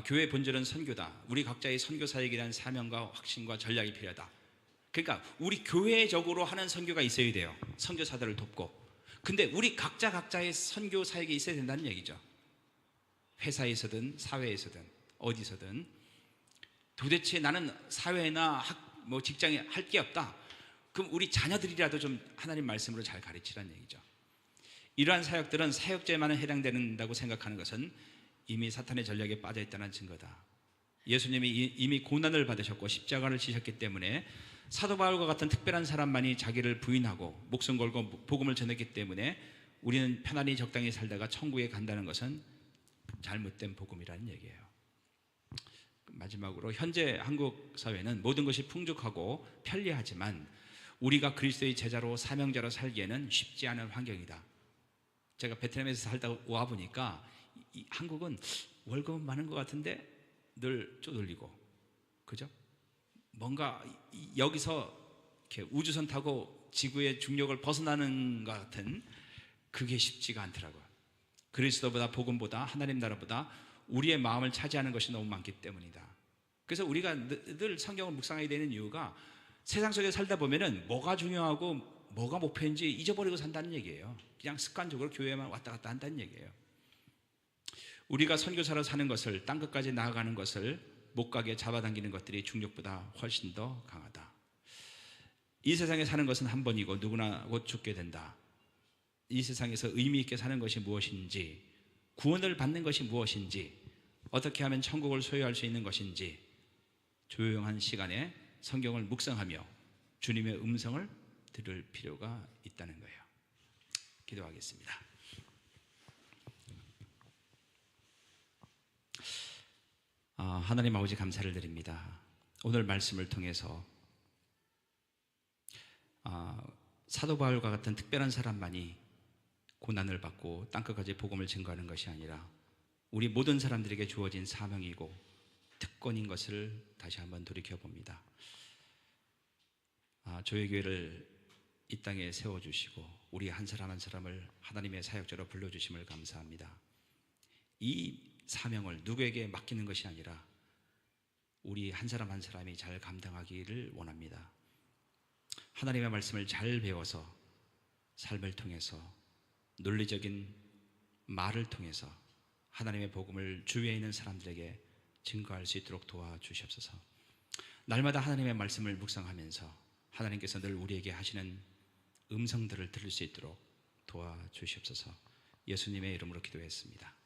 교회 본질은 선교다. 우리 각자의 선교 사역에 대한 사명과 확신과 전략이 필요하다. 그러니까 우리 교회적으로 하는 선교가 있어야 돼요. 선교사들을 돕고. 근데 우리 각자의 선교 사역이 있어야 된다는 얘기죠. 회사에서든 사회에서든 어디서든. 도대체 나는 사회나 직장에 할 게 없다. 그럼 우리 자녀들이라도 좀 하나님 말씀으로 잘 가르치라는 얘기죠. 이러한 사역들은 사역제에만 해당된다고 생각하는 것은 이미 사탄의 전략에 빠져 있다는 증거다. 예수님이 이미 고난을 받으셨고 십자가를 지셨기 때문에 사도 바울과 같은 특별한 사람만이 자기를 부인하고 목숨 걸고 복음을 전했기 때문에 우리는 편안히 적당히 살다가 천국에 간다는 것은 잘못된 복음이라는 얘기예요. 마지막으로 현재 한국 사회는 모든 것이 풍족하고 편리하지만 우리가 그리스도의 제자로 사명자로 살기에는 쉽지 않은 환경이다. 제가 베트남에서 살다 와 보니까 한국은 월급은 많은 것 같은데 늘 쪼들리고, 그죠? 뭔가 여기서 이렇게 우주선 타고 지구의 중력을 벗어나는 것 같은, 그게 쉽지가 않더라고요. 그리스도보다, 복음보다, 하나님 나라보다 우리의 마음을 차지하는 것이 너무 많기 때문이다. 그래서 우리가 늘 성경을 묵상하게 되는 이유가 세상 속에 살다 보면은 뭐가 중요하고 뭐가 목표인지 잊어버리고 산다는 얘기예요. 그냥 습관적으로 교회만 왔다 갔다 한다는 얘기예요. 우리가 선교사로 사는 것을, 땅 끝까지 나아가는 것을 못 가게 잡아당기는 것들이 중력보다 훨씬 더 강하다. 이 세상에 사는 것은 한 번이고 누구나 곧 죽게 된다. 이 세상에서 의미 있게 사는 것이 무엇인지, 구원을 받는 것이 무엇인지, 어떻게 하면 천국을 소유할 수 있는 것인지 조용한 시간에 성경을 묵상하며 주님의 음성을 들을 필요가 있다는 거예요. 기도하겠습니다. 하나님 아버지, 감사를 드립니다. 오늘 말씀을 통해서 사도 바울과 같은 특별한 사람만이 고난을 받고 땅끝까지 복음을 증거하는 것이 아니라 우리 모든 사람들에게 주어진 사명이고 특권인 것을 다시 한번 돌이켜봅니다. 조회교회를 이 땅에 세워주시고 우리 한 사람 한 사람을 하나님의 사역자로 불러주심을 감사합니다. 이 사명을 누구에게 맡기는 것이 아니라 우리 한 사람 한 사람이 잘 감당하기를 원합니다. 하나님의 말씀을 잘 배워서 삶을 통해서, 논리적인 말을 통해서 하나님의 복음을 주위에 있는 사람들에게 증거할 수 있도록 도와주시옵소서. 날마다 하나님의 말씀을 묵상하면서 하나님께서 늘 우리에게 하시는 음성들을 들을 수 있도록 도와주시옵소서. 예수님의 이름으로 기도했습니다.